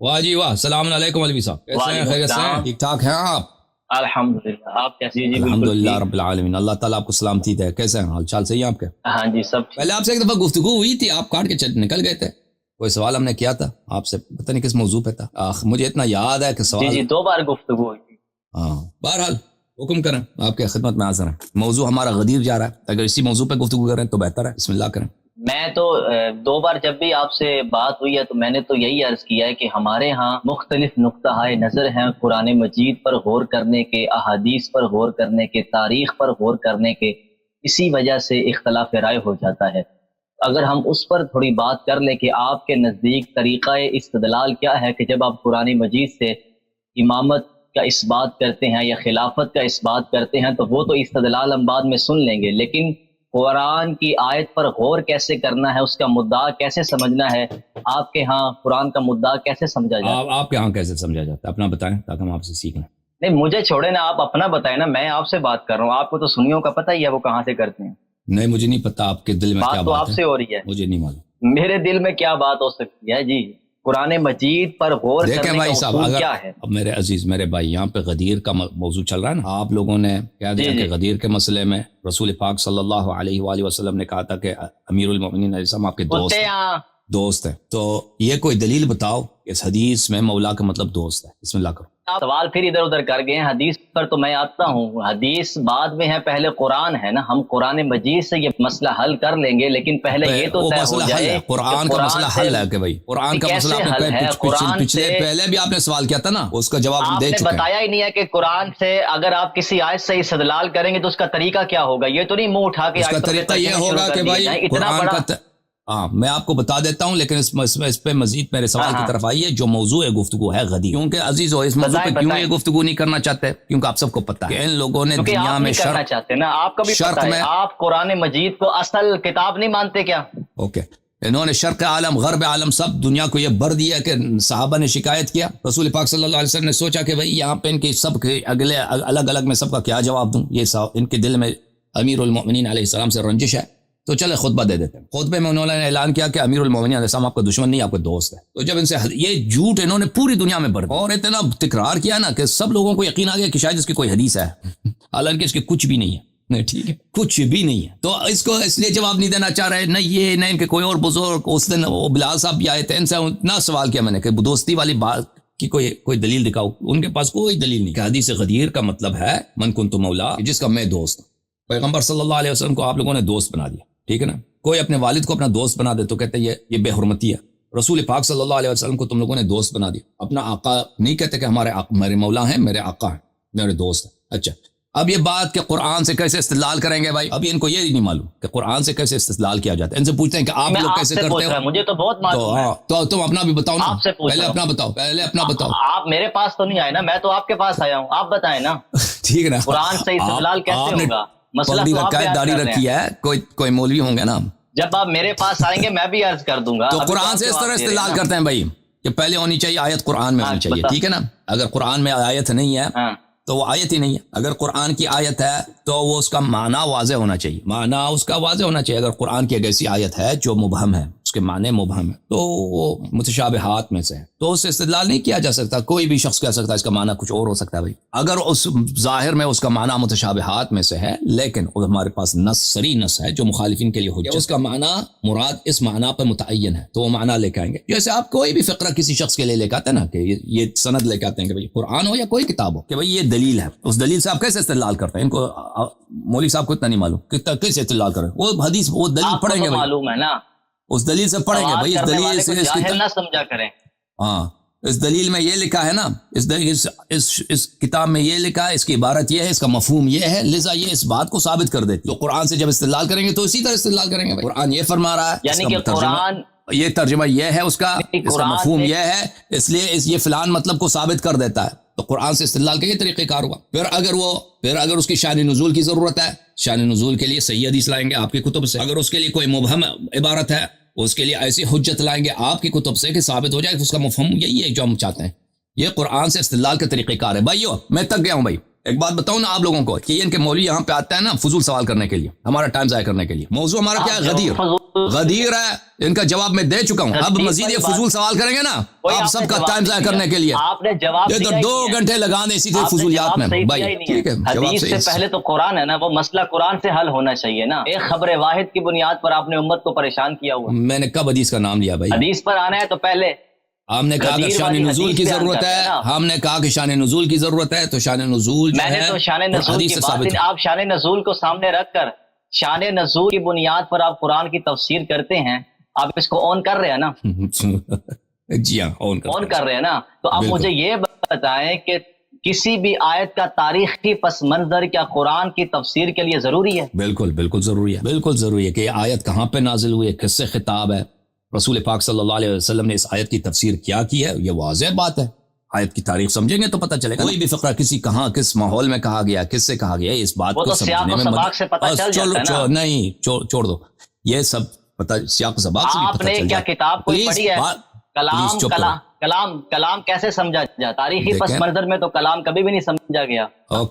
واہ جی واہ، السلام علیکم مولوی صاحب، کیسے ہیں؟ خیریت سے ہیں؟ ٹھیک ٹھاک ہیں آپ؟ الحمدللہ، آپ کیسے ہیں؟ جی الحمدللہ رب العالمین، اللہ تعالیٰ آپ کو سلامتی دے۔ کیسے ہیں؟ حال چال صحیح ہے آپ کے؟ ہاں جی سب ٹھیک۔ پہلے آپ سے ایک دفعہ گفتگو ہوئی تھی، آپ کاٹ کے نکل گئے تھے، کوئی سوال ہم نے کیا تھا آپ سے، پتہ نہیں کس موضوع پہ تھا، مجھے اتنا یاد ہے کہ سوال جی 2 بار گفتگو ہوئی تھی۔ ہاں بہرحال حکم کریں، آپ کے خدمت میں حاضر ہیں۔ موضوع ہمارا غدیر جا رہا ہے، اگر اسی موضوع پہ گفتگو کریں تو بہتر ہے، بسم اللہ کریں۔ میں تو 2 بار جب بھی آپ سے بات ہوئی ہے تو میں نے تو یہی عرض کیا ہے کہ ہمارے ہاں مختلف نقطہ نظر ہیں قرآن مجید پر غور کرنے کے، احادیث پر غور کرنے کے، تاریخ پر غور کرنے کے، اسی وجہ سے اختلاف رائے ہو جاتا ہے۔ اگر ہم اس پر تھوڑی بات کر لیں کہ آپ کے نزدیک طریقہ استدلال کیا ہے کہ جب آپ قرآن مجید سے امامت کا اس بات کرتے ہیں یا خلافت کا اس بات کرتے ہیں تو وہ تو استدلال ہم بعد میں سن لیں گے، لیکن قرآن کی آیت پر غور کیسے کرنا ہے، اس کا مدعا کیسے سمجھنا ہے، آپ کے ہاں قرآن کا مدعا کیسے سمجھا جاتا ہے؟ آپ کے ہاں کیسے سمجھا جاتا ہے اپنا بتائیں تاکہ ہم آپ سے سیکھ لیں۔ نہیں مجھے چھوڑے نا، آپ اپنا بتائیں نا، میں آپ سے بات کر رہا ہوں، آپ کو تو سنیوں کا پتہ ہی ہے وہ کہاں سے کرتے ہیں۔ نہیں مجھے نہیں پتا آپ کے دل میں کیا بات تو بات آپ ہے، سے ہو رہی ہے، مجھے نہیں معلوم میرے دل میں کیا بات ہو سکتی ہے؟ جی قرآن مجید پر غور دیکھیں کرنے بھائی کا صاحب، اصول اگر کیا ہے؟ اب میرے عزیز میرے بھائی یہاں پہ غدیر کا موضوع چل رہا ہے نا، آپ لوگوں نے کہہ دیا کہ غدیر کے مسئلے میں رسول پاک صلی اللہ علیہ وآلہ وسلم نے کہا تھا کہ امیر المومنین علیہ السلام آپ کے دوست ہیں، تو یہ کوئی دلیل بتاؤ اس حدیث میں مولا کا مطلب دوست ہے۔ بسم اللہ کرو۔ آپ سوال پھر ادھر ادھر کر گئے ہیں، حدیث پر تو میں آتا ہوں، حدیث بعد میں ہے، پہلے قرآن ہے نا، ہم قرآن مجید سے یہ مسئلہ حل کر لیں گے، لیکن پہلے یہ تو طے ہو جائے قرآن کا مسئلہ حل ہے کہ بھائی قرآن کا مسئلہ آپ نے پچھلے پہلے بھی آپ نے سوال کیا تھا نا، اس کا جواب ہم دے چکے ہیں۔ آپ نے بتایا ہی نہیں ہے کہ قرآن سے اگر آپ کسی آیت سے استدلال کریں گے تو اس کا طریقہ کیا ہوگا، یہ تو نہیں منہ اٹھا کے اس کا طریقہ یہ ہوگا کہ بھائی قرآن کا ہاں میں آپ کو بتا دیتا ہوں، لیکن اس پہ مزید میرے سوال کی طرف آئیے جو موضوع گفتگو ہے غدیر، کیونکہ عزیز ہو اس موضوع پہ کیوں یہ گفتگو نہیں کرنا چاہتے؟ کیونکہ آپ سب کو پتہ ہے ان لوگوں نے دنیا میں کرنا چاہتے نا، آپ کا بھی پتہ ہے، آپ قرآن مجید کو اصل کتاب نہیں مانتے کیا؟ اوکے، انہوں نے شرق عالم غرب عالم سب دنیا کو یہ بر دیا کہ صحابہ نے شکایت کیا، رسول پاک صلی اللہ علیہ وسلم نے سوچا کہ بھئی یہاں پہ ان کے سب کے اگلے الگ الگ میں سب کا کیا جواب دوں، یہ ان کے دل میں امیر المؤمنین علیہ السلام سے رنجش ہے، تو چلے خطبہ دے دیتے ہیں۔ خطبے میں انہوں نے اعلان کیا کہ امیر المومنین علیہ السلام آپ کا دشمن نہیں، آپ کا دوست ہے۔ تو جب ان سے یہ جھوٹ انہوں نے پوری دنیا میں بڑھ دیا اور اتنا تکرار کیا نا کہ سب لوگوں کو یقین آ گیا کہ شاید اس کی کوئی حدیث ہے، حالانکہ اس کی کچھ بھی نہیں ہے، ٹھیک ہے کچھ بھی نہیں ہے۔ تو اس کو اس لیے جواب نہیں دینا چاہ رہے، نہ یہ نہ ان کے کوئی اور بزرگ، اس دن وہ بلال صاحب بھی آئے تھے، ان سے اتنا سوال کیا میں نے کہ دوستی والی بات کی کوئی دلیل دکھاؤ، ان کے پاس کوئی دلیل نہیں کہ حدیث غدیر کا مطلب ہے من کنت مولا، جس کا میں دوست ہوں۔ پیغمبر صلی اللہ علیہ وسلم کو آپ لوگوں نے دوست بنا دیا، ٹھیک ہے نا، کوئی اپنے والد کو اپنا دوست بنا دے تو کہتے ہیں یہ بے حرمتی ہے۔ رسول پاک صلی اللہ علیہ وسلم کو تم لوگوں نے دوست بنا دیا، اپنا آقا نہیں کہتے کہ میرے مولا ہیں، میرے آقا ہیں، میرے دوست ہیں۔ اچھا اب یہ بات کہ قرآن سے کیسے استدلال کریں گے بھائی، ابھی ان کو یہ نہیں معلوم کہ قرآن سے کیسے استدلال کیا جاتا ہے، ان سے پوچھتے ہیں کہ آپ لوگ کیسے کرتے ہو، مجھے تو بہت معلوم ہے، تو تم اپنا بھی بتاؤ نا، پہلے اپنا بتاؤ۔ آپ میرے پاس تو نہیں آئے نا، میں تو آپ کے پاس آیا ہوں، آپ بتائیں نا ٹھیک ہے نا، قرآن سے استدلال کیسے ہوگا؟ پگڑی رکھا ہے، داڑھی رکھی ہے، کوئی مولوی ہوں گے نا، جب آپ میرے پاس آئیں گے میں بھی عرض کر دوں گا۔ تو قرآن سے اس طرح استدلال کرتے ہیں بھائی کہ پہلے ہونی چاہیے آیت قرآن میں ہونی چاہیے، ٹھیک ہے نا، اگر قرآن میں آیت نہیں ہے تو وہ آیت ہی نہیں ہے، اگر قرآن کی آیت ہے تو وہ اس کا معنی واضح ہونا چاہیے، معنی اس کا واضح ہونا چاہیے۔ اگر قرآن کی ایک ایسی آیت ہے جو مبہم ہے، اس کے معنی مبہم ہے، تو وہ متشابہات میں سے ہے، تو اس سے استدلال نہیں کیا جا سکتا۔ کوئی بھی شخص کہہ سکتا ہے اس کا معنی کچھ اور ہو سکتا ہے بھائی، اگر اس ظاہر میں اس کا معنی متشابہات میں سے ہے، لیکن ہمارے پاس نص صریح نص ہے جو مخالفین کے لیے حجت ہے، اس کا معنی مراد اس معنی پر متعین ہے، تو وہ معنی لے کے آئیں گے۔ جیسے آپ کوئی بھی فقرہ کسی شخص کے لیے لے کے آتے ہیں نا کہ یہ سند لے کے آتے ہیں کہ بھئی قرآن ہو یا کوئی کتاب ہو کہ بھئی یہ دلیل ہے، اس دلیل سے آپ کیسے استدلال کرتے ہیں؟ ان کو مولوی صاحب کو اتنا نہیں معلوم کہ کیسے استدلال کریں، وہ حدیث وہ دلیل پڑھیں گے، معلوم ہے نا، اس دلیل سے پڑھیں گے بھائی، اس دلیل سے جاہل نہ سمجھا کریں۔ ہاں اس دلیل میں یہ لکھا ہے نا، اس کتاب میں یہ لکھا ہے، اس کی عبارت یہ ہے، اس کا مفہوم یہ ہے، لذا یہ اس بات کو ثابت کر دیتی۔ تو قرآن سے جب استدلال کریں گے تو اسی طرح استدلال کریں گے بھائی، قرآن یہ فرما رہا ہے، یعنی کہ قرآن یہ ترجمہ یہ ہے، اس کا مفہوم یہ ہے، اس لیے یہ فلان مطلب کو ثابت کر دیتا ہے، تو قرآن سے استدلال کا یہ طریقہ کار ہوا۔ پھر اگر اس کی شان نزول کی ضرورت ہے، شان نزول کے لیے صحیح حدیث لائیں گے آپ کی کتب سے، اگر اس کے لیے کوئی مبہم عبارت ہے اس کے لیے ایسی حجت لائیں گے آپ کی کتب سے کہ ثابت ہو جائے کہ اس کا مفہوم یہی ہے جو ہم چاہتے ہیں۔ یہ قرآن سے استدلال کے طریقہ کار ہے۔ بھائیو میں تک گیا ہوں بھائی، ایک بات بتاؤں نا آپ لوگوں کو کہ ان کے مولوی یہاں پہ آتا ہے نا فضول سوال کرنے کے لیے، ہمارا ٹائم ضائع کرنے کے لیے. موضوع ہمارا کیا ہے؟ غدیر ہے. ان کا جواب میں دے چکا ہوں. اب مزید یہ فضول سوال کریں گے نا آپ سب کا ٹائم ضائع کرنے کے لیے. آپ نے جواب یہ تو 2 گھنٹے لگانے اسی طرح فضولیات میں بھائی. ٹھیک ہے، حدیث سے پہلے تو قرآن ہے نا، وہ مسئلہ قرآن سے حل ہونا چاہیے نا. ایک خبر واحد کی بنیاد پر آپ نے امت کو پریشان کیا ہوا. میں نے کب حدیث کا نام لیا بھائی؟ حدیث پر آنا ہے تو پہلے ہم نے کہا اگر شان نزول کی ضرورت ہے، ہم نے کہا کہ شان نزول کی ضرورت ہے تو شان نزول میں نے تو شان نزول کی بات، آپ شان نزول کو سامنے رکھ کر شان نزول کی بنیاد پر آپ قرآن کی تفسیر کرتے ہیں. آپ اس کو آن کر رہے ہیں نا؟ جی ہاں آن کر رہے ہیں نا. تو اب مجھے یہ بتائیں کہ کسی بھی آیت کا تاریخی پس منظر کیا قرآن کی تفسیر کے لیے ضروری ہے؟ بالکل بالکل ضروری ہے، بالکل ضروری ہے کہ یہ آیت کہاں پہ نازل ہوئی ہے، کس سے خطاب ہے. رسول پاک صلی اللہ علیہ وسلم نے اس آیت کی تفسیر کیا کی ہے، یہ واضح بات ہے. آیت کی تاریخ سمجھیں گے تو پتہ چلے گا. کوئی بھی فقرہ کسی کہاں کس ماحول میں کہا گیا، کس سے کہا گیا، اس بات کو سمجھنے میں سباق سے پتہ چل جاتا ہے نا. نہیں چھوڑ دو یہ سب پتہ، سیاق سباق سے آپ نے کیا کتاب کوئی پڑھی ہے؟ کلام کیسے سمجھا جائے؟ تاریخی پس منظر میں تو کلام کبھی بھی نہیں سمجھا گیا،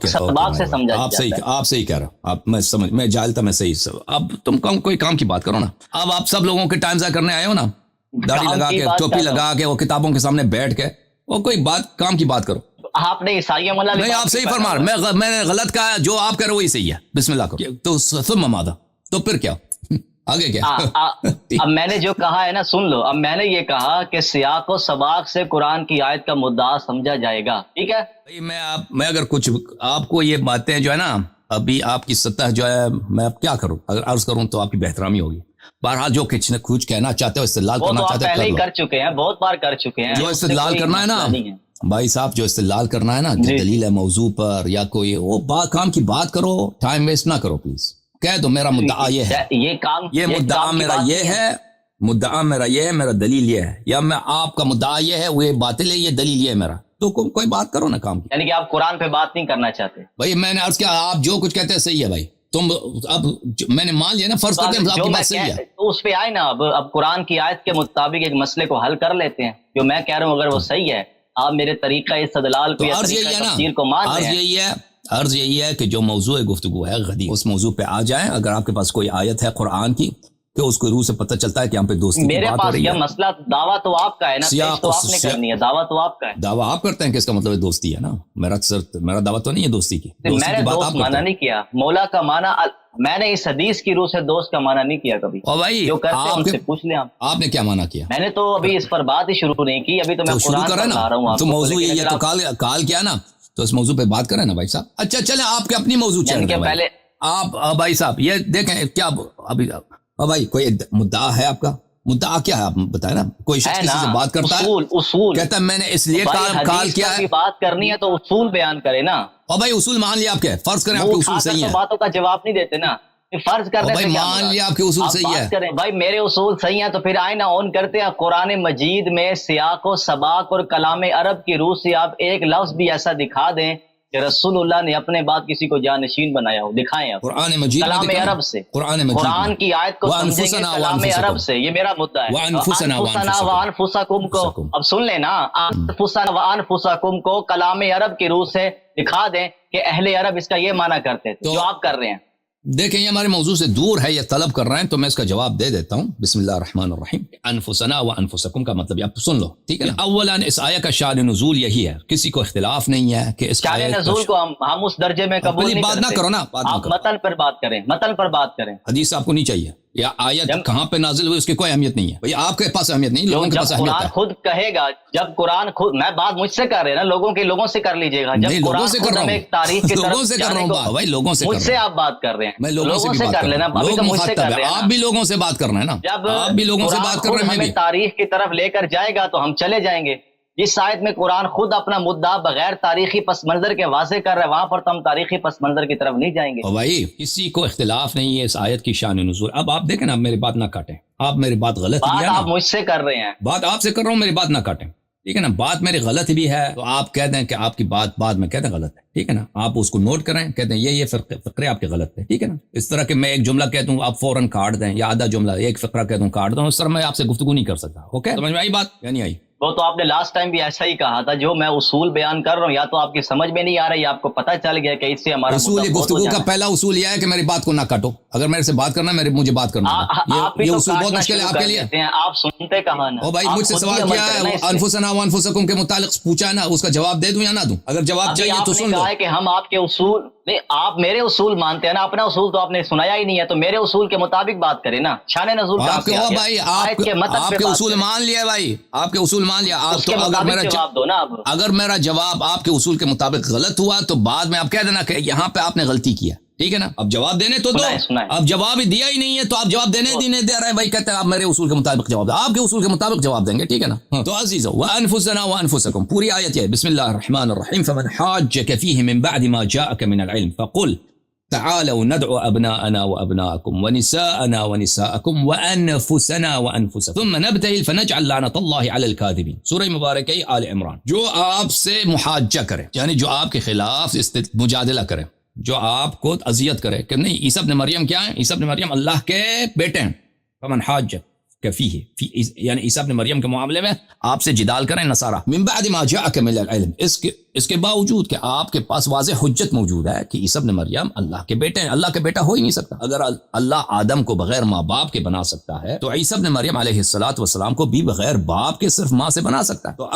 سباق سے سمجھا جاتا ہے. آپ صحیح کہہ رہا ہوں. میں جاہل تھا، میں صحیح. اب تم کوئی کام کی بات کرو نا. اب آپ سب لوگوں کے ٹائم ضائع کرنے آئے ہو نا، داڑھی لگا کے ٹوپی لگا کے وہ کتابوں کے سامنے بیٹھ کے وہ کوئی بات کام کی بات کرو. آپ نے عیسائی مولا نہیں، آپ صحیح فرما رہے. میں نے غلط کہا، جو آپ کہہ رہے وہی صحیح ہے. بسم اللہ کرو تو ثم ماذا، تو پھر کیا آگے کیا؟ اب میں نے جو کہا ہے نا سن لو. اب میں نے یہ کہا کہ سیاق و سباق سے قرآن کی آیت کا مدعا سمجھا جائے گا. ٹھیک ہے، میں اگر کچھ آپ کو یہ باتیں جو ہے نا، ابھی آپ کی سطح جو ہے، میں اب کیا کروں؟ اگر عرض کروں تو آپ کی بہترامی ہوگی. بہرحال جو کچھ کہنا چاہتے ہو، استدلال کرنا چاہتے ہو، پہلے ہی کر چکے ہیں، بہت بار کر چکے ہیں. جو استدلال کرنا ہے نا بھائی صاحب، جو استدلال کرنا ہے نا، جو دلیل ہے موضوع پر یا کوئی وہ کام کی بات کرو، ٹائم ویسٹ نہ کرو پلیز. کہہ دو میرا مدعا یہ ہے، یہ مدعا میرا یہ ہے، مدعا میرا یہ ہے، میرا دلیل یہ ہے، یا میں آپ کا مدعا یہ ہے، وہ باطل ہے، یہ دلیل یہ ہے میرا. تو کوئی بات کرو نا کام کی. یعنی کہ آپ قرآن پہ بات نہیں کرنا چاہتے بھائی. میں نے عرض کیا، آپ جو کچھ کہتے ہیں صحیح ہے بھائی. تم اب میں نے مان لیا نا، فرض کرتے ہیں آپ کی بات صحیح ہے، تو اس پہ آئے نا. اب قرآن کی آیت کے مطابق ایک مسئلے کو حل کر لیتے ہیں. جو میں کہہ رہا ہوں اگر وہ صحیح ہے، آپ میرے طریقہ استدلال کو یا طریقہ تفسیر کو مان رہے ہیں. عرض یہی ہے کہ جو موضوع گفتگو ہے غدیر، اس موضوع پہ آ جائیں. اگر آپ کے پاس کوئی آیت ہے قرآن کی کہ اس کو روح سے پتہ چلتا ہے کہ یہاں پہ دوستی کی بات ہو رہی ہے. میرے پاس مسئلہ دعویٰ تو آپ کا ہے نا، پیش تو آپ نے کرنی ہے، دعویٰ تو آپ کا ہے. دعویٰ آپ کرتے ہیں کہ اس کا مطلب دوستی ہے نا. میرا دعویٰ تو نہیں ہے دوستی کی. میں نے دوست مانا نہیں کیا، مولا کا مانا. میں نے اس حدیث کی روح سے دوست کا مانا نہیں کیا کبھی. اور بھائی جو کرتے ہیں ان سے پوچھ لیں. آپ نے کیا مانا کیا؟ میں نے تو ابھی اس پر بات ہی شروع نہیں کی، ابھی تو میں قرآن پڑھا رہا ہوں. تو موضوع یہ ہے، تو کال کیا نا، تو اس موضوع پہ بات کریں نا بھائی صاحب. اچھا چلیں آپ کے اپنی موضوع چلیں پہلے آپ بھائی صاحب یہ دیکھیں کیا ابھی بھائی کوئی مدعا ہے آپ کا؟ مدعا کیا ہے آپ بتائیں نا. کوئی شخص کسی سے بات کرتا ہے، اصول کہتا ہے میں نے اس لیے کال کیا ہے. بات کرنی ہے تو اصول بیان کرے نا. اور بھائی اصول مان لیا آپ کے، فرض کریں آپ کے اصول صحیح ہیں، باتوں کا جواب نہیں دیتے نا. فرض کرنے بھائی مان لیا آپ کے اصول صحیح ہے. بھائی میرے اصول صحیح ہیں تو پھر آئے نا آن کرتے ہیں. قرآن مجید میں سیاق و سباق اور کلام عرب کی روح سے آپ ایک لفظ بھی ایسا دکھا دیں کہ رسول اللہ نے اپنے بعد کسی کو جانشین بنایا ہو، دکھائیں آپ قرآن مجید کلام عرب سے. قرآن کی آیت کو سمجھیں گے کلام عرب سے. یہ میرا مدعا ہے. وانفسکم کو اب سن لینا، انفسنا وانفسکم کو کلام عرب کی روح سے دکھا دیں کہ اہل عرب اس کا یہ معنی کرتے تھے جو آپ کر رہے ہیں. دیکھیں یہ ہمارے موضوع سے دور ہے، یہ طلب کر رہے ہیں تو میں اس کا جواب دے دیتا ہوں. بسم اللہ الرحمن الرحیم. انفسنا و انفسکم کا مطلب آپ سن لو، ٹھیک ہے. اولا اس آیت کا شان نزول یہی ہے، کسی کو اختلاف نہیں ہے کہ اس شان نزول کو ہم اس درجے میں قبول نہیں کرتے. بات نہ کرو نا، آپ متن پر بات کریں، متن پر بات کریں. حدیث آپ کو نہیں چاہیے یا آیت کہاں پہ نازل ہوئی اس کی کوئی اہمیت نہیں ہے. بھئی آپ کے پاس اہمیت نہیں، لوگوں کے پاس اہمیت ہے. قرآن خود کہے گا، جب قرآن خود، میں بات مجھ سے کر رہے ہیں نا، لوگوں سے کر لیجئے گا. جب قرآن خود ہمیں ایک تاریخ کی طرف جانے کو، بھائی لوگوں سے مجھ سے آپ بات کر رہے ہیں، میں لوگوں سے کر لینا. ابھی تو مجھ سے کر رہے ہیں، آپ بھی لوگوں سے بات کر رہے ہیں نا. جب آپ بھی لوگوں سے بات کر رہے ہیں، ہمیں تاریخ کی طرف لے کر جائے گا تو ہم چلے جائیں گے. جس آیت میں قرآن خود اپنا مدعا بغیر تاریخی پس منظر کے واضح کر رہا ہے، وہاں پر تو ہم تاریخی پس منظر کی طرف نہیں جائیں گے. بھائی کسی کو اختلاف نہیں ہے اس آیت کی شان نزول. اب آپ دیکھیں نا، آپ میری بات نہ کاٹیں. آپ میری بات غلط بھی ہے نا، آپ مجھ سے کر رہے ہیں، بات آپ سے کر رہا ہوں، میری بات نہ کاٹیں، ٹھیک ہے نا. بات میری غلط بھی ہے تو آپ کہہ دیں کہ آپ کی بات بعد میں کہتے ہیں غلط ہے، ٹھیک ہے نا. آپ اس کو نوٹ کریں، کہتے ہیں یہ فقرے آپ کے غلط ہے، ٹھیک ہے نا. اس طرح کہ میں ایک جملہ کہتا ہوں آپ فوراً کاٹ دیں، یا آدھا جملہ ایک فقرہ کہتا ہوں کاٹ دوں، اس طرح میں آپ سے گفتگو نہیں کر سکتا. اوکے، سمجھ میں آئی بات یا نہیں آئی؟ وہ تو آپ نے لاسٹ ٹائم بھی ایسا ہی کہا تھا. جو میں اصول بیان کر رہا ہوں یا تو آپ کی سمجھ میں نہیں آ رہا ہے یا آپ کو پتہ چل گیا کہ اس سے ہمارا اصول گفتگو کا پہلا اصول یہ ہے کہ میری بات کو نہ کاٹو. اگر میرے سے بات کرنا ہے مجھے بات کرنا ہے. یہ اصول بہت مشکل ہے آپ کے لیے. آپ سنتے کہاں نا. او بھائی مجھ سے سوال کیا ہے انفسنا وانفسکم کے متعلق پوچھا ہے نا, اس کا جواب دے دوں یا نہ دوں؟ اگر جواب چاہیے تو سن لو. کہا ہے کہ ہم آپ کے اصول نہیں, آپ میرے اصول مانتے ہیں نا. اپنا اصول تو آپ نے سنایا ہی نہیں ہے, تو میرے اصول کے مطابق بات کریں نا. شان نزول آپ کے اصول مان لیا بھائی, آپ کے اصول مان لیا. آپ تو اگر میرا جواب آپ کے اصول کے مطابق غلط ہوا تو بعد میں آپ کہہ دینا کہ یہاں پہ آپ نے غلطی کیا. ٹھیک ہے نا. اب جواب دینے تو دو. اب جواب ہی دیا ہی نہیں ہے تو آپ جواب دینے نہیں دے رہے ہیں بھائی. کہتے ہیں آپ میرے اصول کے مطابق جواب دیں, آپ کے اصول کے مطابق جواب دیں گے. ٹھیک ہے نا. تو عزیزو وانفسنا وانفسکم پوری آیت ہے. بسم اللہ الرحمن الرحیم. فمن حاجك فيه من بعد ما جاءك من العلم فقل تعالوا ندعو أبناءنا وأبناءكم ونساءنا ونساءكم وأنفسنا وأنفسكم ثم نبتهل فنجعل لعنة الله على الكاذبين. سورہ مبارکہ آل عمران. جو آپ سے محاجہ کرے, یعنی جو آپ کے خلاف مجادلہ کرے, جو آپ کو اذیت کرے کہ نہیں عیسیٰ ابن مریم کیا ہے, عیسیٰ ابن مریم اللہ کے بیٹے ہیں. فمن حاجہ فیہ یعنی عیسیٰ ابن مریم کے معاملے میں آپ سے جدال کریں نصارہ. من بعد ما جاءک من العلم, اس کے باوجود کہ آپ کے پاس واضح حجت موجود ہے کہ عیسیٰ ابن مریم اللہ کے بیٹے ہیں. اللہ کے بیٹا ہو ہی نہیں سکتا. اگر اللہ آدم کو بغیر ماں باپ کے بنا سکتا ہے تو عیسیٰ ابن مریم علیہ السلام کو بھی بغیر باپ کے صرف ماں سے بنا سکتا ہے. تو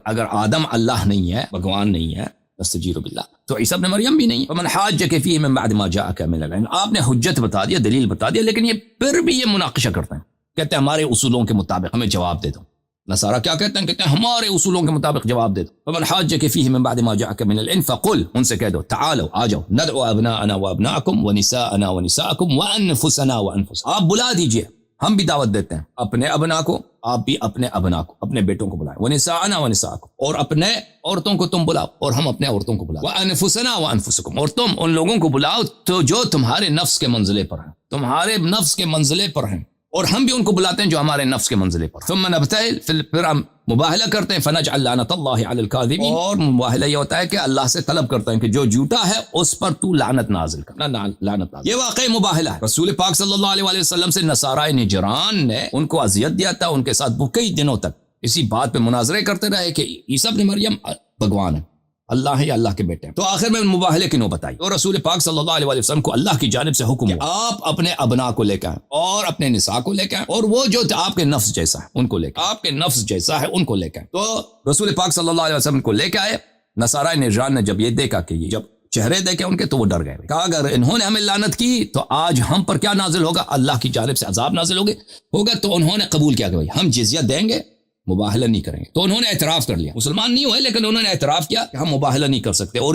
اگر آدم اللہ نہیں ہے, بھگوان نہیں ہے, استجیروا باللہ, تو عیسیٰ ابن مریم بھی نہیں. فمن حاجک فیہ من بعد ما جاءک من العلم. آپ نے حجت بتا دیا, دلیل بتا دیا, لیکن یہ پھر بھی یہ مناقشہ کرتے ہیں. کہتے ہیں ہمارے اصولوں کے مطابق ہمیں جواب دے دو. نصارہ کیا کہتے ہیں؟ کہتے ہیں ہمارے اصولوں کے مطابق جواب دے دو. فمن حاجک فیہ من بعد ما جاءک من العلم فقل, ان سے کہہ دو تعالوا آ جاؤ, ندعو ابناءنا وابناءکم ونساءنا ونساءکم وانفسنا وانفسکم. آپ بلا دیجئے, ہم بھی دعوت دیتے ہیں اپنے ابنا کو, آپ بھی اپنے ابنا کو, اپنے بیٹوں کو بلائیں. ونساءنا ونساءکم, اور اپنے عورتوں کو تم بلاؤ اور ہم اپنے عورتوں کو بلاؤ. وانفسنا وانفسکم, اور تم ان لوگوں کو بلاؤ تو جو تمہارے نفس کے منزلے پر ہیں, تمہارے نفس کے منزلے پر ہیں, اور ہم بھی ان کو بلاتے ہیں جو ہمارے نفس کے منزلے پر. ثم نبتہل, پھر ہم مباہلہ کرتے ہیں. فنجعل لعنۃ اللہ علی الکاذبین, اور مباہلہ یہ ہوتا ہے کہ اللہ سے طلب کرتے ہیں کہ جو جھوٹا ہے اس پر تو لعنت نازل کر, لعنت نازل. یہ واقعی مباہلہ ہے. رسول پاک صلی اللہ علیہ وسلم سے نصارہ نجران نے ان کو اذیت دیا تھا, ان کے ساتھ وہ کئی دنوں تک اسی بات پہ مناظرے کرتے رہے کہ عیسیٰ ابن مریم بھگوان ہے, اللہ ہے یا اللہ کے بیٹے ہیں. تو آخر میں مباہلے کی نوبت آئی, تو رسول پاک صلی اللہ علیہ وسلم کو اللہ کی جانب سے حکم ہوا آپ اپنے ابنا کو لے کے آئیں اور اپنے نساء کو لے کے آئیں, اور وہ جو آپ کے نفس جیسا ہے ان کو لے کے, آپ کے نفس جیسا ہے ان کو لے کے آئیں. تو رسول پاک صلی اللہ علیہ وسلم کو لے کے آئے. نصارہ نجران نے جب یہ دیکھا کہ یہ جب چہرے دیکھے ان کے, تو وہ ڈر گئے. کہا اگر انہوں نے ہمیں لعنت کی تو آج ہم پر کیا نازل ہوگا, اللہ کی جانب سے عذاب نازل ہوگا. تو انہوں نے قبول کیا کہ بھائی ہم جزیہ دیں گے, مباہلہ نہیں کریں گے. تو انہوں نے اعتراف کر لیا, مسلمان نہیں ہوئے لیکن انہوں نے اعتراف کیا کہ ہم مباہلہ نہیں کر سکتے, اور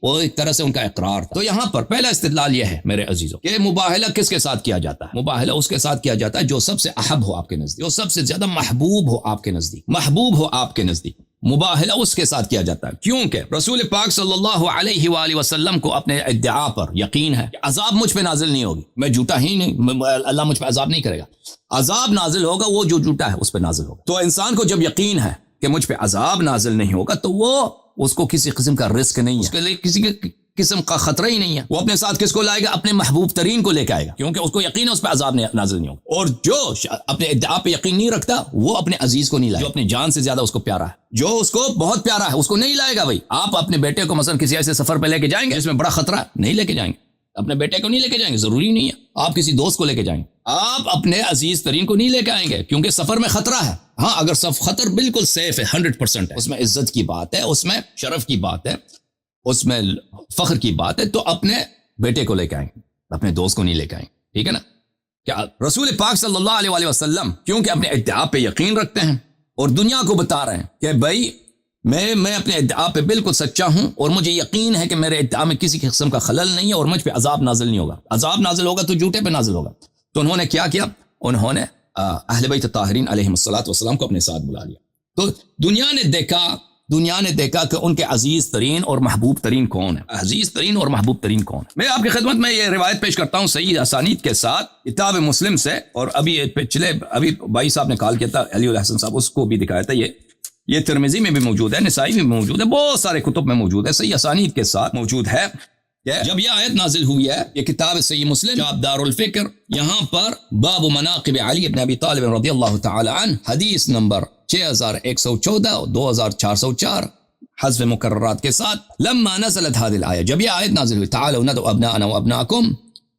وہ ایک طرح سے ان کا اقرار تھا. تو یہاں پر پہلا استدلال یہ ہے میرے عزیزوں کہ مباہلہ کس کے ساتھ کیا جاتا ہے. مباہلہ اس کے ساتھ کیا جاتا ہے جو سب سے احب ہو آپ کے نزدیک, جو سب سے زیادہ محبوب ہو آپ کے نزدیک, مباہلہ اس کے ساتھ کیا جاتا ہے. کیونکہ رسول پاک صلی اللہ علیہ وآلہ وسلم کو اپنے ادعا پر یقین ہے کہ عذاب مجھ پہ نازل نہیں ہوگی, میں جھوٹا ہی نہیں, اللہ مجھ پہ عذاب نہیں کرے گا. عذاب نازل ہوگا وہ جو جھوٹا ہے اس پہ نازل ہوگا. تو انسان کو جب یقین ہے کہ مجھ پہ عذاب نازل نہیں ہوگا تو وہ اس کو کسی قسم کا رسک نہیں ہے, اس کے لیے کسی قسم کا خطرہ ہی نہیں ہے. وہ اپنے ساتھ کس کو لائے گا, اپنے محبوب ترین کو لے کے آئے گا, کیونکہ اس کو یقین ہے اس پہ عذاب نازل نہیں ہوگا. اور جو اپنے ادعا پہ یقین نہیں رکھتا وہ اپنے عزیز کو نہیں لائے, جو اپنی جان سے زیادہ اس کو پیارا ہے, جو اس کو بہت پیارا ہے, اس کو نہیں لائے گا. بھائی آپ اپنے بیٹے کو مثلا کسی ایسے سفر پہ لے کے جائیں گے جس میں بڑا خطرہ ہے, نہیں لے کے جائیں گے. اپنے بیٹے کو نہیں لے کے جائیں گے, ضروری نہیں ہے. آپ کسی دوست کو لے کے جائیں گے, آپ اپنے عزیز ترین کو نہیں لے کے آئیں گے, کیونکہ سفر میں خطرہ ہے. ہاں اگر خطر بالکل سیف ہے, 100% ہے, اس میں عزت کی بات ہے, اس میں شرف کی بات ہے, اس میں فخر کی بات ہے, تو اپنے بیٹے کو لے کے آئیں گے, اپنے دوست کو نہیں لے کے آئیں گے. ٹھیک ہے نا. کیا رسول پاک صلی اللہ علیہ وسلم کیونکہ اپنے ادعا پہ یقین رکھتے ہیں اور دنیا کو بتا رہے ہیں کہ بھائی میں اپنے ادعا پہ بالکل سچا ہوں, اور مجھے یقین ہے کہ میرے ادعا میں کسی قسم کا خلل نہیں ہے, اور مجھ پہ عذاب نازل نہیں ہوگا. عذاب نازل ہوگا تو جھوٹے پہ نازل ہوگا. تو انہوں نے کیا کیا, انہوں نے اہل بیت طاہرین علیہ السلام کو اپنے ساتھ بلا لیا. تو دنیا نے دیکھا کہ ان کے عزیز ترین اور محبوب ترین کون ہے, عزیز ترین اور محبوب ترین کون ہے. میں آپ کی خدمت میں یہ روایت پیش کرتا ہوں صحیح اسانید کے ساتھ کتاب مسلم سے, اور ابھی بھائی صاحب نے کال کیا تھا علی الحسن صاحب, اس کو بھی دکھایا تھا. یہ ترمذی میں بھی موجود ہے, نسائی میں بھی موجود ہے, بہت سارے کتب میں موجود ہے, صحیح اسانید کے ساتھ موجود ہے. جب یہ آیت نازل ہوئی ہے، یہ کتاب صحیح مسلم کتاب دار الفکر، یہاں پر باب مناقب علی بن ابی طالب رضی اللہ تعالی عنہ، حدیث نمبر 6114 اور 2404 حذف مکررات کے ساتھ، لما نزلت هذه الآیہ، جب یہ آیت نازل ہوئی، تعالوا ندعو ابناءنا وابناءکم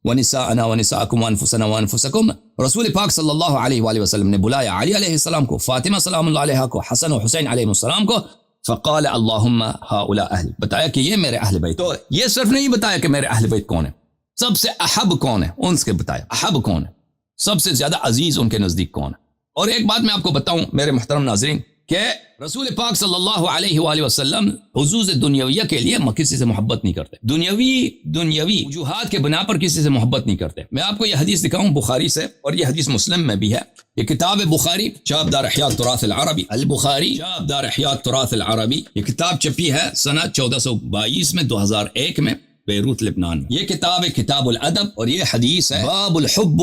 ونساءنا ونساءکم وانفسنا وانفسکم، رسول پاک صلی اللہ علیہ وآلہ وسلم نے بلایا علی علیہ السلام کو، فاطمہ سلام اللہ علیہ کو، حسن و حسین علیہ السلام کو، فقال اللہم ہؤلاء اہل، بتایا کہ یہ میرے اہل بیت۔ تو یہ صرف نہیں بتایا کہ میرے اہل بیت کون ہے، سب سے احب کون ہے ان سے بتایا، احب کون ہے، سب سے زیادہ عزیز ان کے نزدیک کون ہے۔ اور ایک بات میں آپ کو بتاؤں میرے محترم ناظرین، کہ رسول پاک صلی اللہ علیہ وآلہ وسلم حظوظ دنیویہ کے لیے کسی سے محبت نہیں کرتے، دنیوی وجوہات کے بنا پر کسی سے محبت نہیں کرتے۔ میں آپ کو یہ حدیث دکھاؤں بخاری سے، اور یہ حدیث مسلم میں بھی ہے، یہ کتاب بخاری شعب دار احیاء التراث العربی، البخاری شعب دار احیاء التراث العربی، یہ کتاب چھپی ہے سنہ 1422 میں، 2001 میں، بیروت لبنان میں۔ یہ کتاب ہے کتاب الادب، اور یہ حدیث ہے باب الحب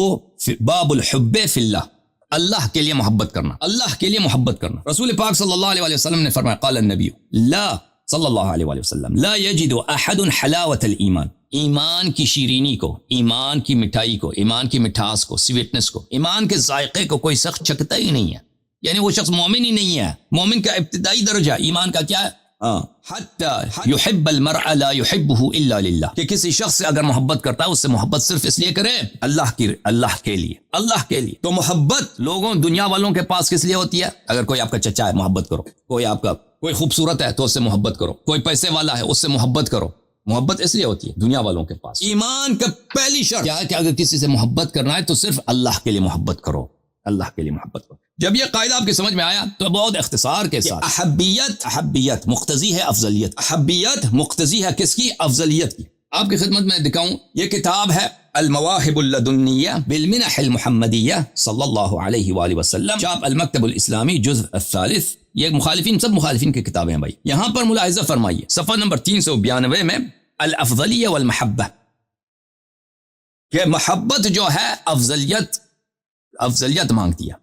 فی اللہ، اللہ کے لیے محبت کرنا، اللہ کے لیے محبت کرنا۔ رسول پاک صلی اللہ علیہ وسلم نے فرمایا، قال النبی لا صلی اللہ علیہ وسلم لا یجد احد حلاوت الایمان، ایمان کی شیرینی کو، ایمان کی مٹھائی کو، ایمان کی مٹھاس کو، سویٹنس کو، ایمان کے ذائقے کو کوئی شخص چکھتا ہی نہیں ہے، یعنی وہ شخص مومن ہی نہیں ہے۔ مومن کا ابتدائی درجہ ایمان کا کیا ہے؟ حتی یحب المرء لا یحبہ الا للہ، کہ کسی شخص سے اگر محبت کرتا ہے اس سے محبت صرف اس لیے کرے اللہ کے لیے۔ تو محبت لوگوں دنیا والوں کے پاس کس لیے ہوتی ہے؟ اگر کوئی آپ کا چچا ہے محبت کرو، کوئی خوبصورت ہے تو اس سے محبت کرو، کوئی پیسے والا ہے اس سے محبت کرو، محبت اس لیے ہوتی ہے دنیا والوں کے پاس۔ ایمان کا پہلی شرط کیا ہے کہ اگر کسی سے محبت کرنا ہے تو صرف اللہ کے لیے محبت کرو، اللہ کے لیے محبت کرو۔ جب یہ قاعدہ آپ کی سمجھ میں آیا تو بہت اختصار کے ساتھ، احبیت مقتضی ہے افضلیت، احبیت مقتضی ہے کس کی؟ افضلیت کی۔ آپ کی خدمت میں دکھاؤں، یہ کتاب ہے المواہب اللدنیہ بالمنح المحمدیہ صلی اللہ علیہ وآلہ وسلم، چاپ المکتب الاسلامی، جزء الثالث۔ یہ سب مخالفین کی کتابیں ہیں بھائی۔ یہاں پر ملاحظہ فرمائیے صفحہ نمبر 392 میں، الافضلیہ والمحبہ، کہ محبت جو ہے افضلیت مانگتی ہے،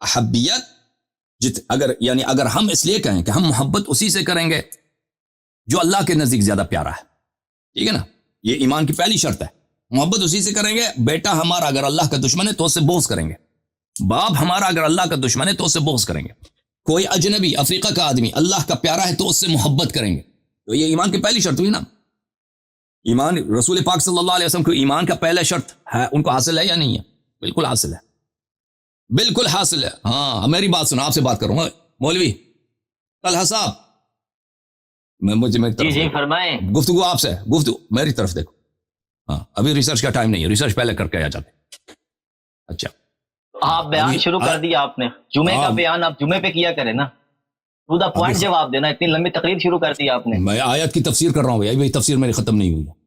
احبیت اگر ہم اس لیے کہیں کہ ہم محبت اسی سے کریں گے جو اللہ کے نزدیک زیادہ پیارا ہے، ٹھیک ہے نا، یہ ایمان کی پہلی شرط ہے، محبت اسی سے کریں گے۔ بیٹا ہمارا اگر اللہ کا دشمن ہے تو اس سے بغض کریں گے، باپ ہمارا اگر اللہ کا دشمن ہے تو اس سے بغض کریں گے، کوئی اجنبی افریقہ کا آدمی اللہ کا پیارا ہے تو اس سے محبت کریں گے۔ تو یہ ایمان کی پہلی شرط ہوئی نا۔ ایمان رسول پاک صلی اللہ علیہ وسلم کو ایمان کا پہلا شرط ہے، ان کو حاصل ہے یا نہیں ہے؟ بالکل حاصل ہے، بالکل حاصل ہے۔ ہاں میری بات سنو، آپ سے بات کروں گا مولوی طلحہ صاحب، جی فرمائیں، گفتگو آپ سے، گفتگو میری طرف دیکھو۔ ہاں ابھی ریسرچ کا ٹائم نہیں ہے، ریسرچ پہلے کر کے آ جاتے۔ اچھا آپ بیان شروع کر دیا آپ نے، جمعے کا بیان آپ جمعے پہ کیا کریں نا، ٹو دا پوائنٹ جواب دینا، اتنی لمبی تقریر شروع کر دی آپ نے۔ میں آیت کی تفسیر کر رہا ہوں بھائی، تفسیر میری ختم نہیں ہوئی ہے،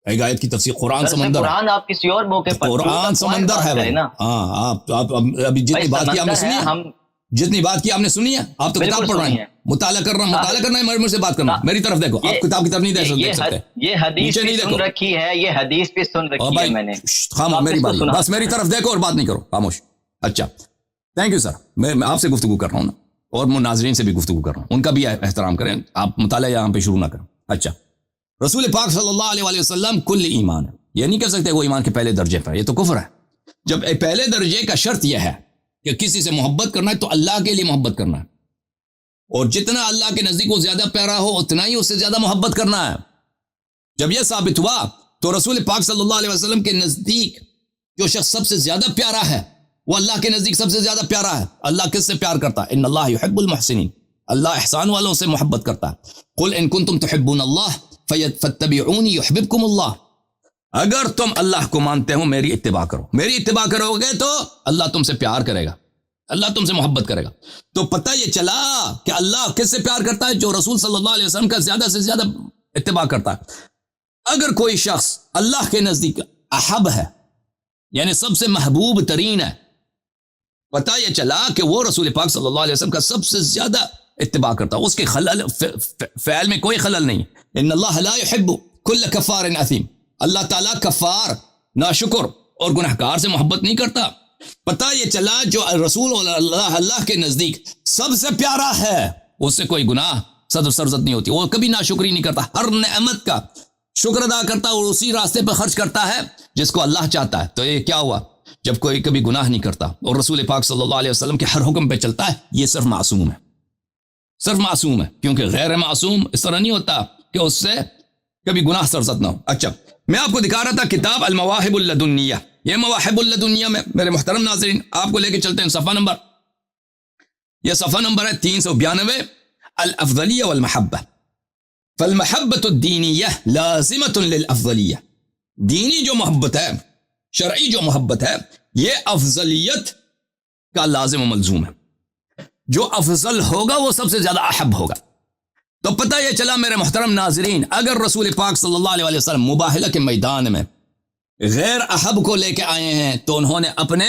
ایک آیت کی تفسیر، قرآن سمندر، قرآن آپ کسی اور موقع پر، قرآن سمندر ہے بھائی۔ ہاں آپ ابھی جتنی بات کی آپ نے سنی ہے، جتنی بات کی آپ نے سنی ہے، آپ تو کتاب پڑھ رہے ہیں، مطالعہ کرنا ہے، مجھ سے بات کرنا، میری طرف دیکھو، آپ کتاب کی طرف نہیں دیکھ سکتے، یہ حدیث بھی سن رکھی ہے، یہ حدیث بھی سن رکھی ہے میں نے۔ خاموش میری بات، بس میری طرف دیکھو اور بات نہیں کرو، خاموش۔ اچھا تھینک یو سر، میں آپ سے گفتگو کر رہا ہوں نا، اور ناظرین سے بھی گفتگو کر رہا ہوں، ان کا بھی احترام کریں، آپ مطالعہ یہاں پہ شروع نہ کریں۔ اچھا رسول پاک صلی اللہ علیہ وسلم کل ایمان ہے، یہ نہیں کہہ سکتے وہ ایمان کے پہلے درجے پر، یہ تو کفر ہے۔ جب پہلے درجے کا شرط یہ ہے کہ کسی سے محبت کرنا ہے تو اللہ کے لیے محبت کرنا ہے، اور جتنا اللہ کے نزدیک وہ زیادہ پیارا ہو اتنا ہی اس سے زیادہ محبت کرنا ہے۔ جب یہ ثابت ہوا تو رسول پاک صلی اللہ علیہ وسلم کے نزدیک جو شخص سب سے زیادہ پیارا ہے وہ اللہ کے نزدیک سب سے زیادہ پیارا ہے۔ اللہ کس سے پیار کرتا ہے؟ ان اللہ یحب المحسنین، اللہ احسان والوں سے محبت کرتا ہے۔ قل ان کنتم تحبون اللہ فاتبعونی یحببکم اللہ، اگر تم اللہ کو مانتے ہو میری اتباع کرو، میری اتباع کرو گے تو اللہ تم سے پیار کرے گا، اللہ تم سے محبت کرے گا۔ تو پتہ یہ چلا کہ اللہ کس سے پیار کرتا ہے؟ جو رسول صلی اللہ علیہ وسلم کا زیادہ سے زیادہ اتباع کرتا ہے۔ اگر کوئی شخص اللہ کے نزدیک احب ہے، یعنی سب سے محبوب ترین ہے، پتہ یہ چلا کہ وہ رسول پاک صلی اللہ علیہ وسلم کا سب سے زیادہ اتباع کرتا ہے، اس کے فعل میں کوئی خلل نہیں۔ ان اللہ لا يحب كل کفار اثیم، اللہ تعالیٰ کفار، ناشکر اور گنہگار سے محبت نہیں کرتا۔ پتہ یہ چلا جو رسول اللہ کے نزدیک سب سے پیارا ہے اس سے کوئی گناہ سرزد نہیں ہوتی، وہ کبھی ناشکری نہیں کرتا، ہر نعمت کا شکر ادا کرتا ہے اور اسی راستے پہ خرچ کرتا ہے جس کو اللہ چاہتا ہے. تو یہ کیا ہوا؟ جب کوئی کبھی گناہ نہیں کرتا اور رسول پاک صلی اللہ علیہ وسلم کے ہر حکم پہ چلتا ہے، یہ صرف معصوم ہے، صرف معصوم ہے. کیونکہ غیر معصوم اس طرح نہیں ہوتا کہ اس سے کبھی گناہ سرزد نہ ہو. اچھا، میں آپ کو دکھا رہا تھا کتاب المواہب اللدنیہ. یہ مواہب اللدنیہ میں میرے محترم ناظرین آپ کو لے کے چلتے ہیں صفحہ نمبر، یہ صفحہ نمبر ہے 392. الافضلیہ والمحبہ. فالمحبت الدینیہ لازمۃ للافضلیہ. دینی جو محبت ہے، شرعی جو محبت ہے، یہ افضلیت کا لازم و ملزوم ہے. جو افضل ہوگا وہ سب سے زیادہ احب ہوگا. تو پتہ یہ چلا میرے محترم ناظرین، اگر رسول پاک صلی اللہ علیہ وسلم مباہلہ کے میدان میں غیر احب کو لے کے آئے ہیں تو انہوں نے اپنے